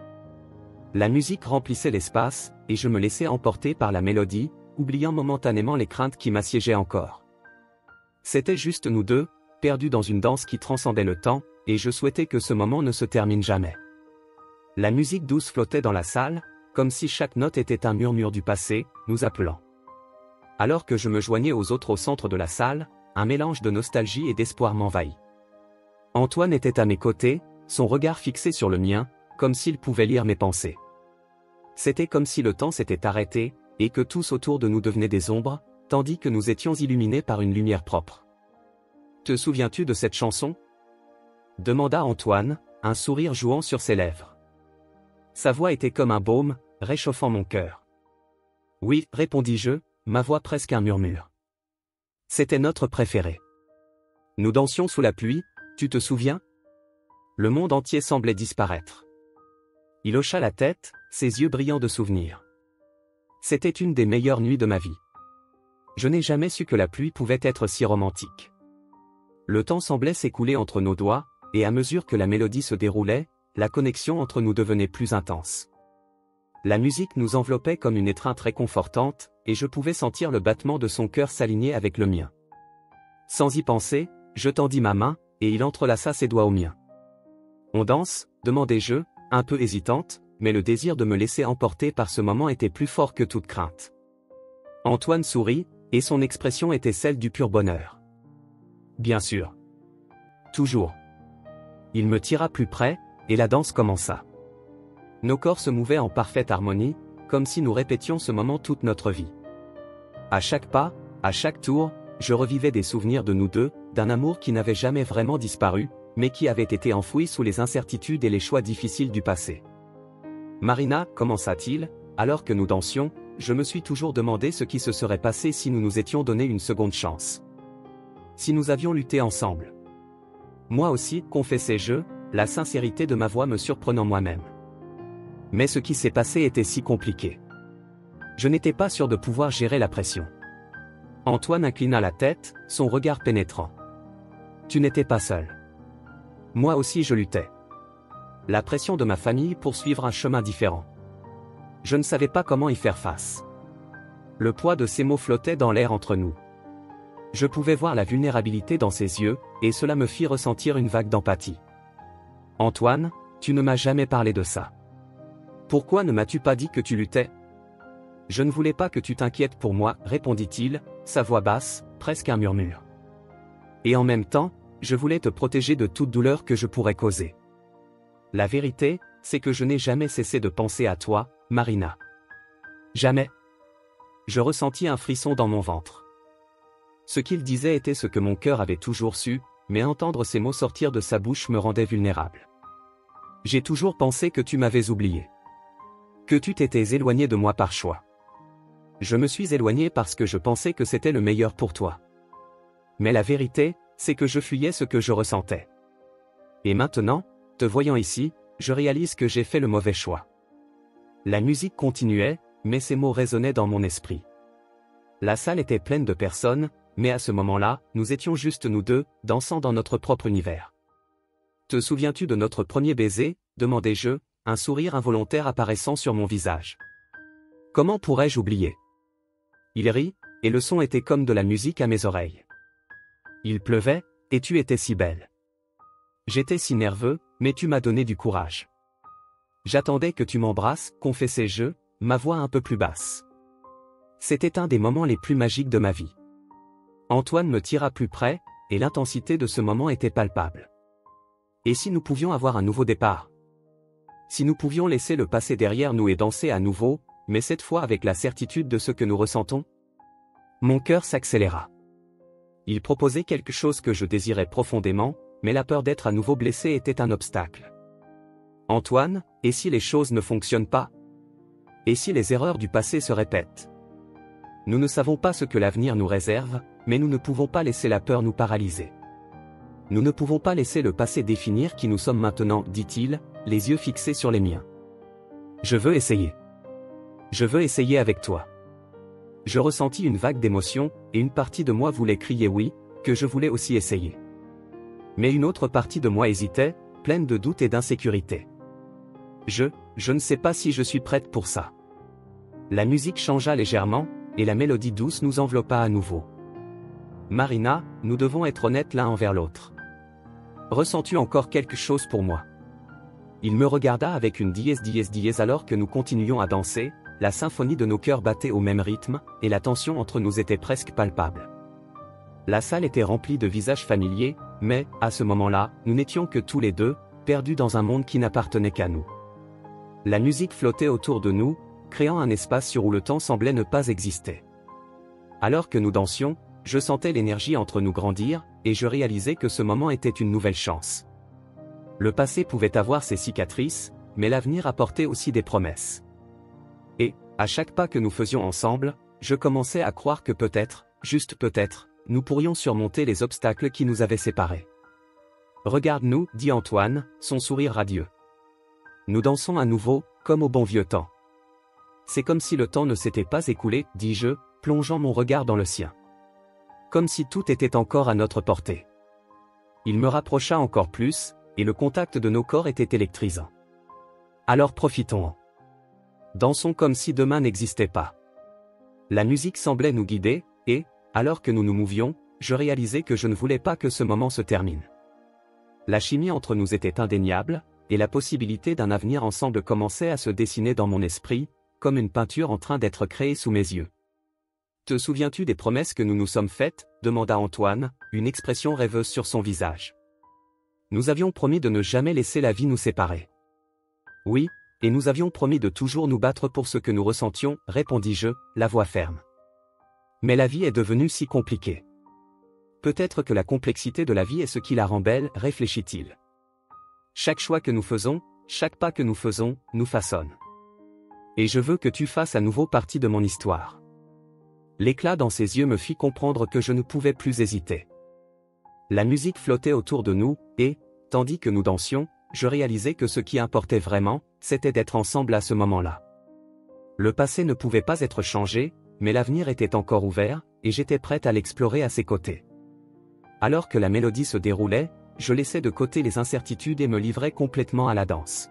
La musique remplissait l'espace, et je me laissais emporter par la mélodie, oubliant momentanément les craintes qui m'assiégeaient encore. C'était juste nous deux, perdus dans une danse qui transcendait le temps, et je souhaitais que ce moment ne se termine jamais. La musique douce flottait dans la salle, comme si chaque note était un murmure du passé, nous appelant. Alors que je me joignais aux autres au centre de la salle, un mélange de nostalgie et d'espoir m'envahit. Antoine était à mes côtés, son regard fixé sur le mien, comme s'il pouvait lire mes pensées. C'était comme si le temps s'était arrêté, et que tous autour de nous devenaient des ombres, tandis que nous étions illuminés par une lumière propre. « Te souviens-tu de cette chanson » demanda Antoine, un sourire jouant sur ses lèvres. Sa voix était comme un baume, réchauffant mon cœur. « Oui, répondis-je, ma voix presque un murmure. C'était notre préféré. Nous dansions sous la pluie, tu te souviens ? Le monde entier semblait disparaître. Il hocha la tête, ses yeux brillants de souvenirs. C'était une des meilleures nuits de ma vie. Je n'ai jamais su que la pluie pouvait être si romantique. Le temps semblait s'écouler entre nos doigts, et à mesure que la mélodie se déroulait, la connexion entre nous devenait plus intense. La musique nous enveloppait comme une étreinte réconfortante, et je pouvais sentir le battement de son cœur s'aligner avec le mien. Sans y penser, je tendis ma main, et il entrelaça ses doigts aux miens. « On danse » demandai-je, un peu hésitante, mais le désir de me laisser emporter par ce moment était plus fort que toute crainte. Antoine sourit, et son expression était celle du pur bonheur. Bien sûr. Toujours. Il me tira plus près, et la danse commença. Nos corps se mouvaient en parfaite harmonie, comme si nous répétions ce moment toute notre vie. À chaque pas, à chaque tour, je revivais des souvenirs de nous deux, d'un amour qui n'avait jamais vraiment disparu, mais qui avait été enfoui sous les incertitudes et les choix difficiles du passé. Marina, commença-t-il, alors que nous dansions, je me suis toujours demandé ce qui se serait passé si nous nous étions donné une seconde chance. Si nous avions lutté ensemble. Moi aussi, confessai-je, la sincérité de ma voix me surprenant moi-même. Mais ce qui s'est passé était si compliqué. Je n'étais pas sûr de pouvoir gérer la pression. Antoine inclina la tête, son regard pénétrant. Tu n'étais pas seul. Moi aussi je luttais. La pression de ma famille pour suivre un chemin différent. Je ne savais pas comment y faire face. Le poids de ces mots flottait dans l'air entre nous. Je pouvais voir la vulnérabilité dans ses yeux, et cela me fit ressentir une vague d'empathie. Antoine, tu ne m'as jamais parlé de ça. Pourquoi ne m'as-tu pas dit que tu luttais ? Je ne voulais pas que tu t'inquiètes pour moi, répondit-il, sa voix basse, presque un murmure. Et en même temps, je voulais te protéger de toute douleur que je pourrais causer. La vérité, c'est que je n'ai jamais cessé de penser à toi, Marina. Jamais. Je ressentis un frisson dans mon ventre. Ce qu'il disait était ce que mon cœur avait toujours su, mais entendre ces mots sortir de sa bouche me rendait vulnérable. J'ai toujours pensé que tu m'avais oublié. Que tu t'étais éloigné de moi par choix. Je me suis éloigné parce que je pensais que c'était le meilleur pour toi. Mais la vérité, c'est que je fuyais ce que je ressentais. Et maintenant, te voyant ici, je réalise que j'ai fait le mauvais choix. La musique continuait, mais ces mots résonnaient dans mon esprit. La salle était pleine de personnes, mais à ce moment-là, nous étions juste nous deux, dansant dans notre propre univers. Te souviens-tu de notre premier baiser ? Demandai-je, un sourire involontaire apparaissant sur mon visage. Comment pourrais-je oublier ? Il rit, et le son était comme de la musique à mes oreilles. Il pleuvait, et tu étais si belle. J'étais si nerveux, mais tu m'as donné du courage. J'attendais que tu m'embrasses, confessai-je, ma voix un peu plus basse. C'était un des moments les plus magiques de ma vie. Antoine me tira plus près, et l'intensité de ce moment était palpable. Et si nous pouvions avoir un nouveau départ? Si nous pouvions laisser le passé derrière nous et danser à nouveau, mais cette fois avec la certitude de ce que nous ressentons? Mon cœur s'accéléra. Il proposait quelque chose que je désirais profondément, mais la peur d'être à nouveau blessé était un obstacle. Antoine, et si les choses ne fonctionnent pas? Et si les erreurs du passé se répètent? Nous ne savons pas ce que l'avenir nous réserve, mais nous ne pouvons pas laisser la peur nous paralyser. Nous ne pouvons pas laisser le passé définir qui nous sommes maintenant, dit-il, les yeux fixés sur les miens. Je veux essayer. Je veux essayer avec toi. Je ressentis une vague d'émotion, et une partie de moi voulait crier oui, que je voulais aussi essayer. Mais une autre partie de moi hésitait, pleine de doutes et d'insécurité. Je ne sais pas si je suis prête pour ça. La musique changea légèrement, et la mélodie douce nous enveloppa à nouveau. Marina, nous devons être honnêtes l'un envers l'autre. Ressens-tu encore quelque chose pour moi? Il me regarda avec une dièse alors que nous continuions à danser, la symphonie de nos cœurs battait au même rythme, et la tension entre nous était presque palpable. La salle était remplie de visages familiers, mais, à ce moment-là, nous n'étions que tous les deux, perdus dans un monde qui n'appartenait qu'à nous. La musique flottait autour de nous, créant un espace sur où le temps semblait ne pas exister. Alors que nous dansions, je sentais l'énergie entre nous grandir, et je réalisais que ce moment était une nouvelle chance. Le passé pouvait avoir ses cicatrices, mais l'avenir apportait aussi des promesses. Et, à chaque pas que nous faisions ensemble, je commençais à croire que peut-être, juste peut-être, nous pourrions surmonter les obstacles qui nous avaient séparés. Regarde-nous, dit Antoine, son sourire radieux. Nous dansons à nouveau, comme au bon vieux temps. C'est comme si le temps ne s'était pas écoulé, dis-je, plongeant mon regard dans le sien. Comme si tout était encore à notre portée. Il me rapprocha encore plus, et le contact de nos corps était électrisant. Alors profitons-en. Dansons comme si demain n'existait pas. La musique semblait nous guider, et, alors que nous nous mouvions, je réalisais que je ne voulais pas que ce moment se termine. La chimie entre nous était indéniable, et la possibilité d'un avenir ensemble commençait à se dessiner dans mon esprit, comme une peinture en train d'être créée sous mes yeux. Te souviens-tu des promesses que nous nous sommes faites? Demanda Antoine, une expression rêveuse sur son visage. Nous avions promis de ne jamais laisser la vie nous séparer. Oui, et nous avions promis de toujours nous battre pour ce que nous ressentions, répondis-je, la voix ferme. Mais la vie est devenue si compliquée. Peut-être que la complexité de la vie est ce qui la rend belle, réfléchit-il. Chaque choix que nous faisons, chaque pas que nous faisons, nous façonne. Et je veux que tu fasses à nouveau partie de mon histoire. L'éclat dans ses yeux me fit comprendre que je ne pouvais plus hésiter. La musique flottait autour de nous, et, tandis que nous dansions, je réalisais que ce qui importait vraiment, c'était d'être ensemble à ce moment-là. Le passé ne pouvait pas être changé, mais l'avenir était encore ouvert, et j'étais prête à l'explorer à ses côtés. Alors que la mélodie se déroulait, je laissais de côté les incertitudes et me livrais complètement à la danse.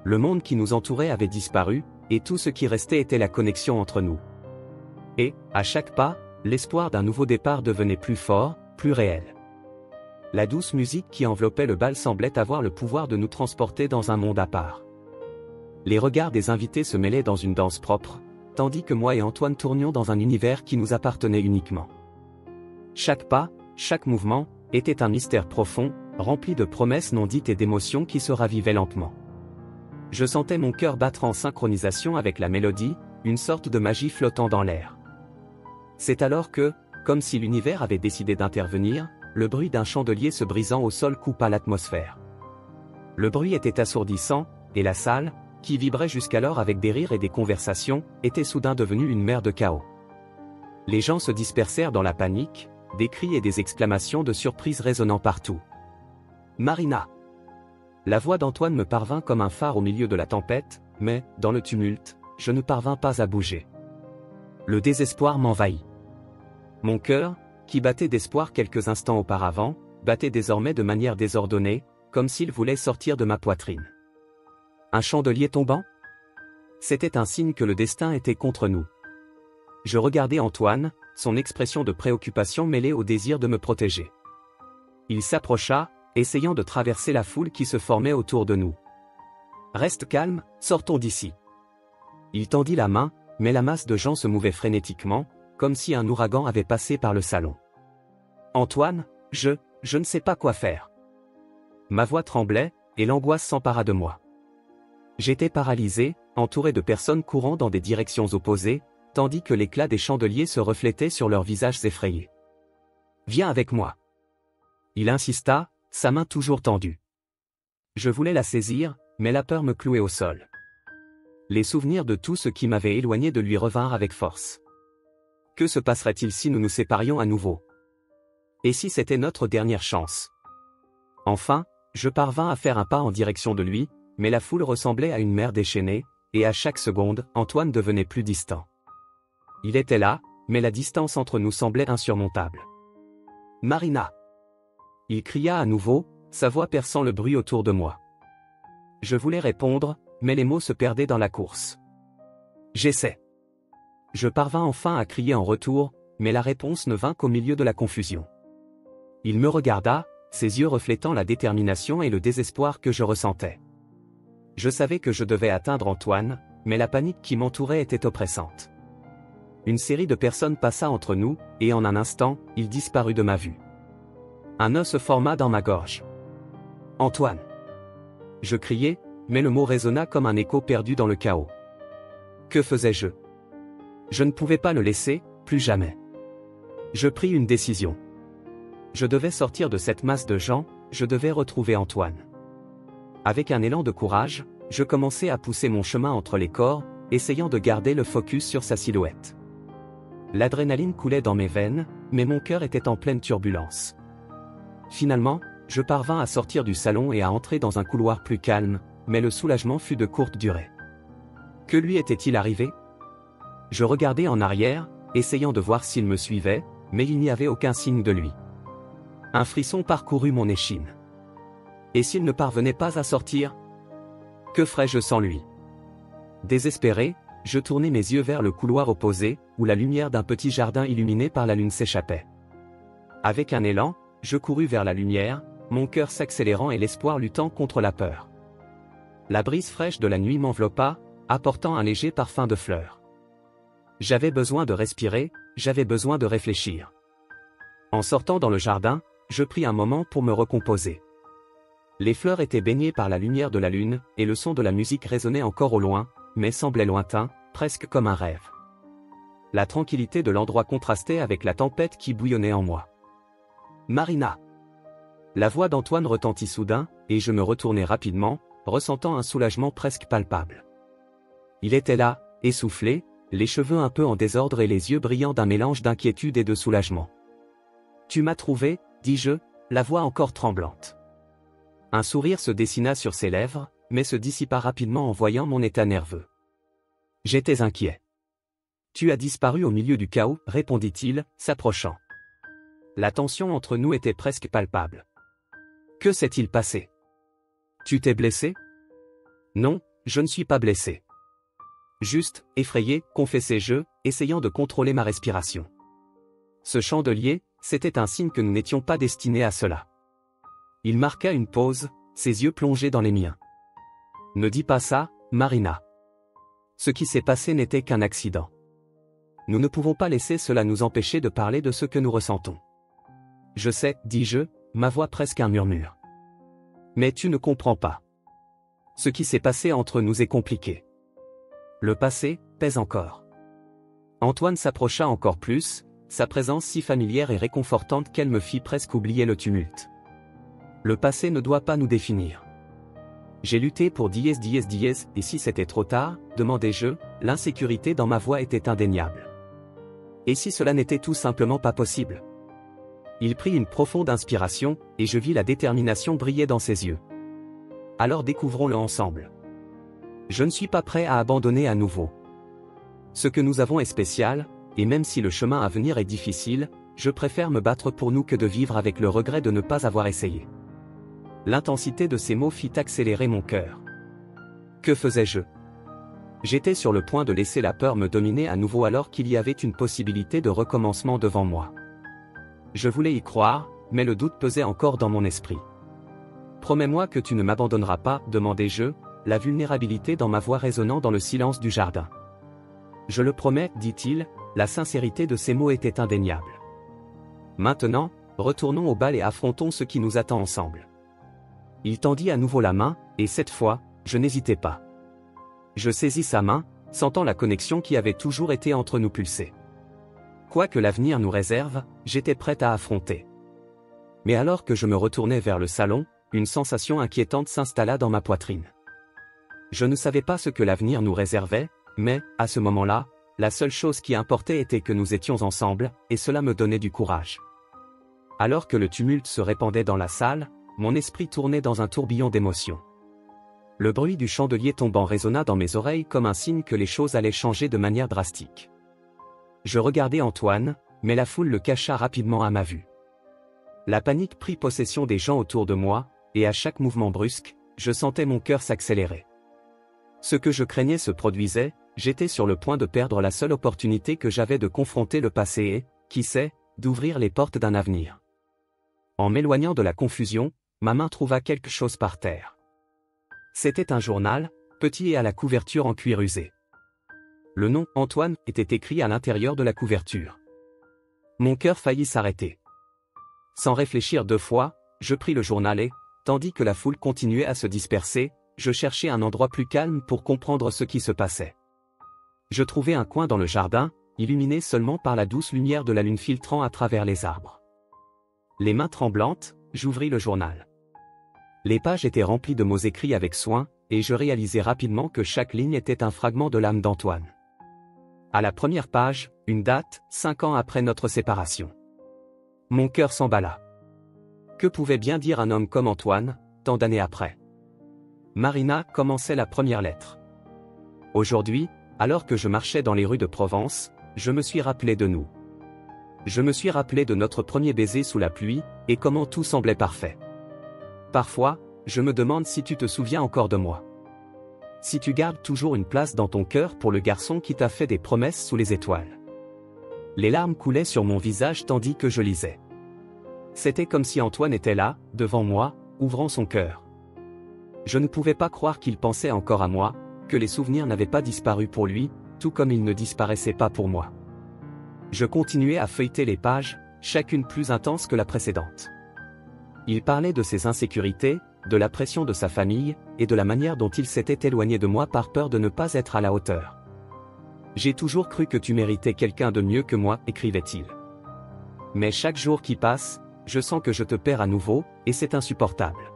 Le monde qui nous entourait avait disparu, et tout ce qui restait était la connexion entre nous. Et, à chaque pas, l'espoir d'un nouveau départ devenait plus fort, plus réel. La douce musique qui enveloppait le bal semblait avoir le pouvoir de nous transporter dans un monde à part. Les regards des invités se mêlaient dans une danse propre, tandis que moi et Antoine tournions dans un univers qui nous appartenait uniquement. Chaque pas, chaque mouvement, était un mystère profond, rempli de promesses non dites et d'émotions qui se ravivaient lentement. Je sentais mon cœur battre en synchronisation avec la mélodie, une sorte de magie flottant dans l'air. C'est alors que, comme si l'univers avait décidé d'intervenir, le bruit d'un chandelier se brisant au sol coupa l'atmosphère. Le bruit était assourdissant, et la salle, qui vibrait jusqu'alors avec des rires et des conversations, était soudain devenue une mer de chaos. Les gens se dispersèrent dans la panique, des cris et des exclamations de surprise résonnant partout. Marina! La voix d'Antoine me parvint comme un phare au milieu de la tempête, mais, dans le tumulte, je ne parvins pas à bouger. Le désespoir m'envahit. Mon cœur, qui battait d'espoir quelques instants auparavant, battait désormais de manière désordonnée, comme s'il voulait sortir de ma poitrine. Un chandelier tombant? C'était un signe que le destin était contre nous. Je regardais Antoine, son expression de préoccupation mêlée au désir de me protéger. Il s'approcha, essayant de traverser la foule qui se formait autour de nous. Reste calme, sortons d'ici. Il tendit la main, mais la masse de gens se mouvait frénétiquement, comme si un ouragan avait passé par le salon. Antoine, je ne sais pas quoi faire. Ma voix tremblait, et l'angoisse s'empara de moi. J'étais paralysé, entouré de personnes courant dans des directions opposées, tandis que l'éclat des chandeliers se reflétait sur leurs visages effrayés. « Viens avec moi. » Il insista, sa main toujours tendue. Je voulais la saisir, mais la peur me clouait au sol. Les souvenirs de tout ce qui m'avait éloigné de lui revinrent avec force. Que se passerait-il si nous nous séparions à nouveau? Et si c'était notre dernière chance? Enfin, je parvins à faire un pas en direction de lui, mais la foule ressemblait à une mer déchaînée, et à chaque seconde, Antoine devenait plus distant. Il était là, mais la distance entre nous semblait insurmontable. « Marina !» Il cria à nouveau, sa voix perçant le bruit autour de moi. Je voulais répondre, mais les mots se perdaient dans la course. « J'essaie. » Je parvins enfin à crier en retour, mais la réponse ne vint qu'au milieu de la confusion. Il me regarda, ses yeux reflétant la détermination et le désespoir que je ressentais. Je savais que je devais atteindre Antoine, mais la panique qui m'entourait était oppressante. Une série de personnes passa entre nous, et en un instant, il disparut de ma vue. Un nœud se forma dans ma gorge. « Antoine !» Je criai, mais le mot résonna comme un écho perdu dans le chaos. Que faisais-je? Je ne pouvais pas le laisser, plus jamais. Je pris une décision. Je devais sortir de cette masse de gens, je devais retrouver Antoine. Avec un élan de courage, je commençai à pousser mon chemin entre les corps, essayant de garder le focus sur sa silhouette. L'adrénaline coulait dans mes veines, mais mon cœur était en pleine turbulence. Finalement, je parvins à sortir du salon et à entrer dans un couloir plus calme, mais le soulagement fut de courte durée. Que lui était-il arrivé? Je regardai en arrière, essayant de voir s'il me suivait, mais il n'y avait aucun signe de lui. Un frisson parcourut mon échine. Et s'il ne parvenait pas à sortir? Que ferais-je sans lui? Désespéré, je tournai mes yeux vers le couloir opposé, où la lumière d'un petit jardin illuminé par la lune s'échappait. Avec un élan, je courus vers la lumière, mon cœur s'accélérant et l'espoir luttant contre la peur. La brise fraîche de la nuit m'enveloppa, apportant un léger parfum de fleurs. J'avais besoin de respirer, j'avais besoin de réfléchir. En sortant dans le jardin, je pris un moment pour me recomposer. Les fleurs étaient baignées par la lumière de la lune, et le son de la musique résonnait encore au loin, mais semblait lointain, presque comme un rêve. La tranquillité de l'endroit contrastait avec la tempête qui bouillonnait en moi. « Marina !» La voix d'Antoine retentit soudain, et je me retournai rapidement, ressentant un soulagement presque palpable. Il était là, essoufflé, les cheveux un peu en désordre et les yeux brillants d'un mélange d'inquiétude et de soulagement. « Tu m'as trouvé ?» dis-je, la voix encore tremblante. Un sourire se dessina sur ses lèvres, mais se dissipa rapidement en voyant mon état nerveux. J'étais inquiet. « Tu as disparu au milieu du chaos, répondit-il, s'approchant. La tension entre nous était presque palpable. Que s'est-il passé? Tu t'es blessé? Non, je ne suis pas blessé. Juste, effrayé, confessai-je, essayant de contrôler ma respiration. Ce chandelier, c'était un signe que nous n'étions pas destinés à cela. Il marqua une pause, ses yeux plongés dans les miens. Ne dis pas ça, Marina. Ce qui s'est passé n'était qu'un accident. Nous ne pouvons pas laisser cela nous empêcher de parler de ce que nous ressentons. Je sais, dis-je, ma voix presque un murmure. Mais tu ne comprends pas. Ce qui s'est passé entre nous est compliqué. Le passé pèse encore. Antoine s'approcha encore plus, sa présence si familière et réconfortante qu'elle me fit presque oublier le tumulte. Le passé ne doit pas nous définir. J'ai lutté pour dièse, et si c'était trop tard, demandai-je, l'insécurité dans ma voix était indéniable. Et si cela n'était tout simplement pas possible? Il prit une profonde inspiration, et je vis la détermination briller dans ses yeux. Alors découvrons-le ensemble. Je ne suis pas prêt à abandonner à nouveau. Ce que nous avons est spécial, et même si le chemin à venir est difficile, je préfère me battre pour nous que de vivre avec le regret de ne pas avoir essayé. L'intensité de ces mots fit accélérer mon cœur. Que faisais-je? J'étais sur le point de laisser la peur me dominer à nouveau alors qu'il y avait une possibilité de recommencement devant moi. Je voulais y croire, mais le doute pesait encore dans mon esprit. Promets-moi que tu ne m'abandonneras pas, demandai-je, la vulnérabilité dans ma voix résonnant dans le silence du jardin. Je le promets, dit-il, la sincérité de ces mots était indéniable. Maintenant, retournons au bal et affrontons ce qui nous attend ensemble. Il tendit à nouveau la main, et cette fois, je n'hésitai pas. Je saisis sa main, sentant la connexion qui avait toujours été entre nous pulser. Quoi que l'avenir nous réserve, j'étais prête à affronter. Mais alors que je me retournais vers le salon, une sensation inquiétante s'installa dans ma poitrine. Je ne savais pas ce que l'avenir nous réservait, mais, à ce moment-là, la seule chose qui importait était que nous étions ensemble, et cela me donnait du courage. Alors que le tumulte se répandait dans la salle, mon esprit tournait dans un tourbillon d'émotions. Le bruit du chandelier tombant résonna dans mes oreilles comme un signe que les choses allaient changer de manière drastique. Je regardai Antoine, mais la foule le cacha rapidement à ma vue. La panique prit possession des gens autour de moi, et à chaque mouvement brusque, je sentais mon cœur s'accélérer. Ce que je craignais se produisait, j'étais sur le point de perdre la seule opportunité que j'avais de confronter le passé et, qui sait, d'ouvrir les portes d'un avenir. En m'éloignant de la confusion, ma main trouva quelque chose par terre. C'était un journal, petit et à la couverture en cuir usé. Le nom « Antoine » était écrit à l'intérieur de la couverture. Mon cœur faillit s'arrêter. Sans réfléchir 2 fois, je pris le journal et, tandis que la foule continuait à se disperser, je cherchais un endroit plus calme pour comprendre ce qui se passait. Je trouvai un coin dans le jardin, illuminé seulement par la douce lumière de la lune filtrant à travers les arbres. Les mains tremblantes, j'ouvris le journal. Les pages étaient remplies de mots écrits avec soin, et je réalisai rapidement que chaque ligne était un fragment de l'âme d'Antoine. À la première page, une date, 5 ans après notre séparation. Mon cœur s'emballa. Que pouvait bien dire un homme comme Antoine, tant d'années après? Marina commençait la première lettre. Aujourd'hui, alors que je marchais dans les rues de Provence, je me suis rappelé de nous. Je me suis rappelé de notre premier baiser sous la pluie, et comment tout semblait parfait. Parfois, je me demande si tu te souviens encore de moi. Si tu gardes toujours une place dans ton cœur pour le garçon qui t'a fait des promesses sous les étoiles. Les larmes coulaient sur mon visage tandis que je lisais. C'était comme si Antoine était là, devant moi, ouvrant son cœur. Je ne pouvais pas croire qu'il pensait encore à moi, que les souvenirs n'avaient pas disparu pour lui, tout comme ils ne disparaissaient pas pour moi. Je continuais à feuilleter les pages, chacune plus intense que la précédente. Il parlait de ses insécurités, de la pression de sa famille, et de la manière dont il s'était éloigné de moi par peur de ne pas être à la hauteur. J'ai toujours cru que tu méritais quelqu'un de mieux que moi, écrivait-il. Mais chaque jour qui passe, je sens que je te perds à nouveau, et c'est insupportable.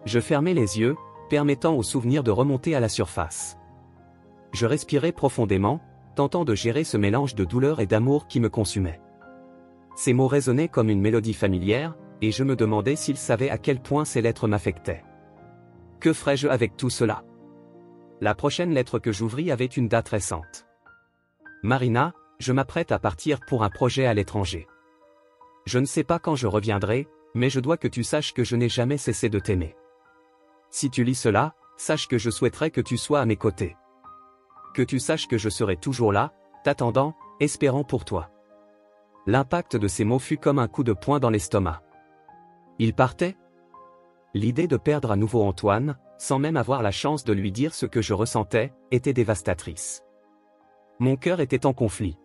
Je fermais les yeux, permettant aux souvenirs de remonter à la surface. Je respirais profondément, tentant de gérer ce mélange de douleur et d'amour qui me consumait. Ces mots résonnaient comme une mélodie familière, et je me demandais s'il savait à quel point ces lettres m'affectaient. Que ferais-je avec tout cela? La prochaine lettre que j'ouvris avait une date récente. Marina, je m'apprête à partir pour un projet à l'étranger. Je ne sais pas quand je reviendrai, mais je dois que tu saches que je n'ai jamais cessé de t'aimer. Si tu lis cela, sache que je souhaiterais que tu sois à mes côtés. Que tu saches que je serai toujours là, t'attendant, espérant pour toi. L'impact de ces mots fut comme un coup de poing dans l'estomac. Il partait? L'idée de perdre à nouveau Antoine, sans même avoir la chance de lui dire ce que je ressentais, était dévastatrice. Mon cœur était en conflit.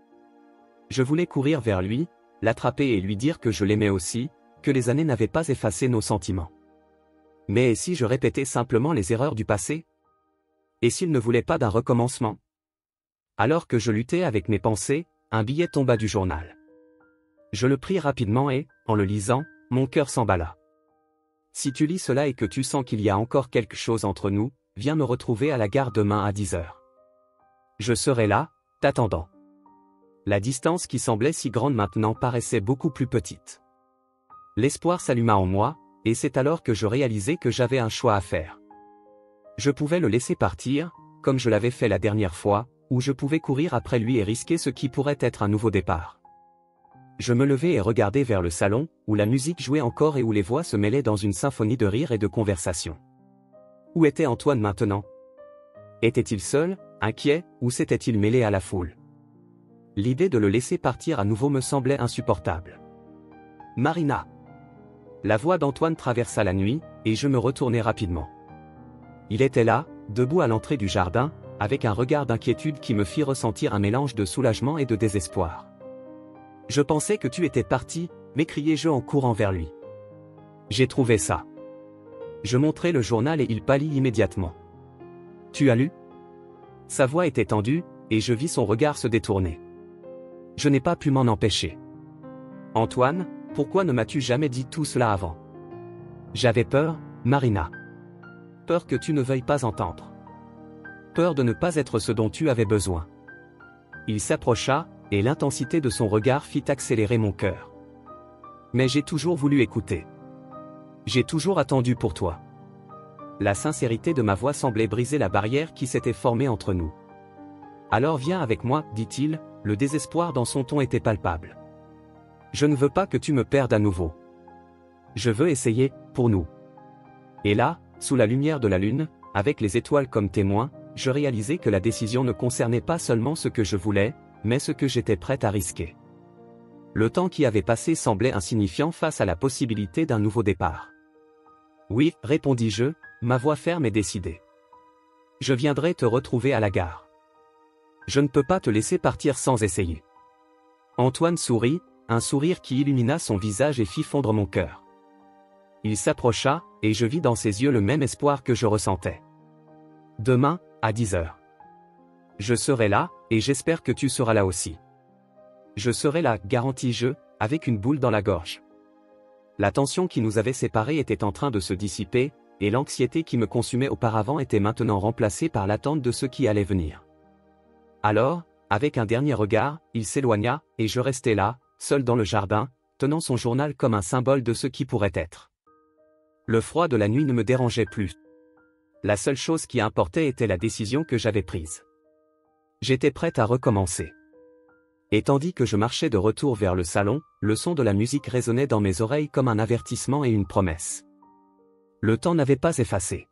Je voulais courir vers lui, l'attraper et lui dire que je l'aimais aussi, que les années n'avaient pas effacé nos sentiments. Mais et si je répétais simplement les erreurs du passé? Et s'il ne voulait pas d'un recommencement? Alors que je luttais avec mes pensées, un billet tomba du journal. Je le pris rapidement et, en le lisant, mon cœur s'emballa. Si tu lis cela et que tu sens qu'il y a encore quelque chose entre nous, viens me retrouver à la gare demain à 10 heures. Je serai là, t'attendant. La distance qui semblait si grande maintenant paraissait beaucoup plus petite. L'espoir s'alluma en moi, et c'est alors que je réalisai que j'avais un choix à faire. Je pouvais le laisser partir, comme je l'avais fait la dernière fois, ou je pouvais courir après lui et risquer ce qui pourrait être un nouveau départ. Je me levai et regardai vers le salon, où la musique jouait encore et où les voix se mêlaient dans une symphonie de rires et de conversation. Où était Antoine maintenant? Était-il seul, inquiet, ou s'était-il mêlé à la foule? L'idée de le laisser partir à nouveau me semblait insupportable. Marina. La voix d'Antoine traversa la nuit, et je me retournai rapidement. Il était là, debout à l'entrée du jardin, avec un regard d'inquiétude qui me fit ressentir un mélange de soulagement et de désespoir. Je pensais que tu étais parti, m'écriai-je en courant vers lui. J'ai trouvé ça. Je montrai le journal et il pâlit immédiatement. Tu as lu? Sa voix était tendue, et je vis son regard se détourner. Je n'ai pas pu m'en empêcher. Antoine, pourquoi ne m'as-tu jamais dit tout cela avant? J'avais peur, Marina. Peur que tu ne veuilles pas entendre. Peur de ne pas être ce dont tu avais besoin. Il s'approcha, et l'intensité de son regard fit accélérer mon cœur. Mais j'ai toujours voulu écouter. J'ai toujours attendu pour toi. La sincérité de ma voix semblait briser la barrière qui s'était formée entre nous. Alors viens avec moi, dit-il, le désespoir dans son ton était palpable. Je ne veux pas que tu me perdes à nouveau. Je veux essayer, pour nous. Et là, sous la lumière de la lune, avec les étoiles comme témoins, je réalisai que la décision ne concernait pas seulement ce que je voulais, mais ce que j'étais prête à risquer. Le temps qui avait passé semblait insignifiant face à la possibilité d'un nouveau départ. Oui, répondis-je, ma voix ferme et décidée. Je viendrai te retrouver à la gare. Je ne peux pas te laisser partir sans essayer. Antoine sourit, un sourire qui illumina son visage et fit fondre mon cœur. Il s'approcha, et je vis dans ses yeux le même espoir que je ressentais. Demain, à 10 heures. Je serai là, et j'espère que tu seras là aussi. Je serai là, garantis-je, avec une boule dans la gorge. La tension qui nous avait séparés était en train de se dissiper, et l'anxiété qui me consumait auparavant était maintenant remplacée par l'attente de ce qui allait venir. Alors, avec un dernier regard, il s'éloigna, et je restai là, seul dans le jardin, tenant son journal comme un symbole de ce qui pourrait être. Le froid de la nuit ne me dérangeait plus. La seule chose qui importait était la décision que j'avais prise. J'étais prête à recommencer. Et tandis que je marchais de retour vers le salon, le son de la musique résonnait dans mes oreilles comme un avertissement et une promesse. Le temps n'avait pas effacé.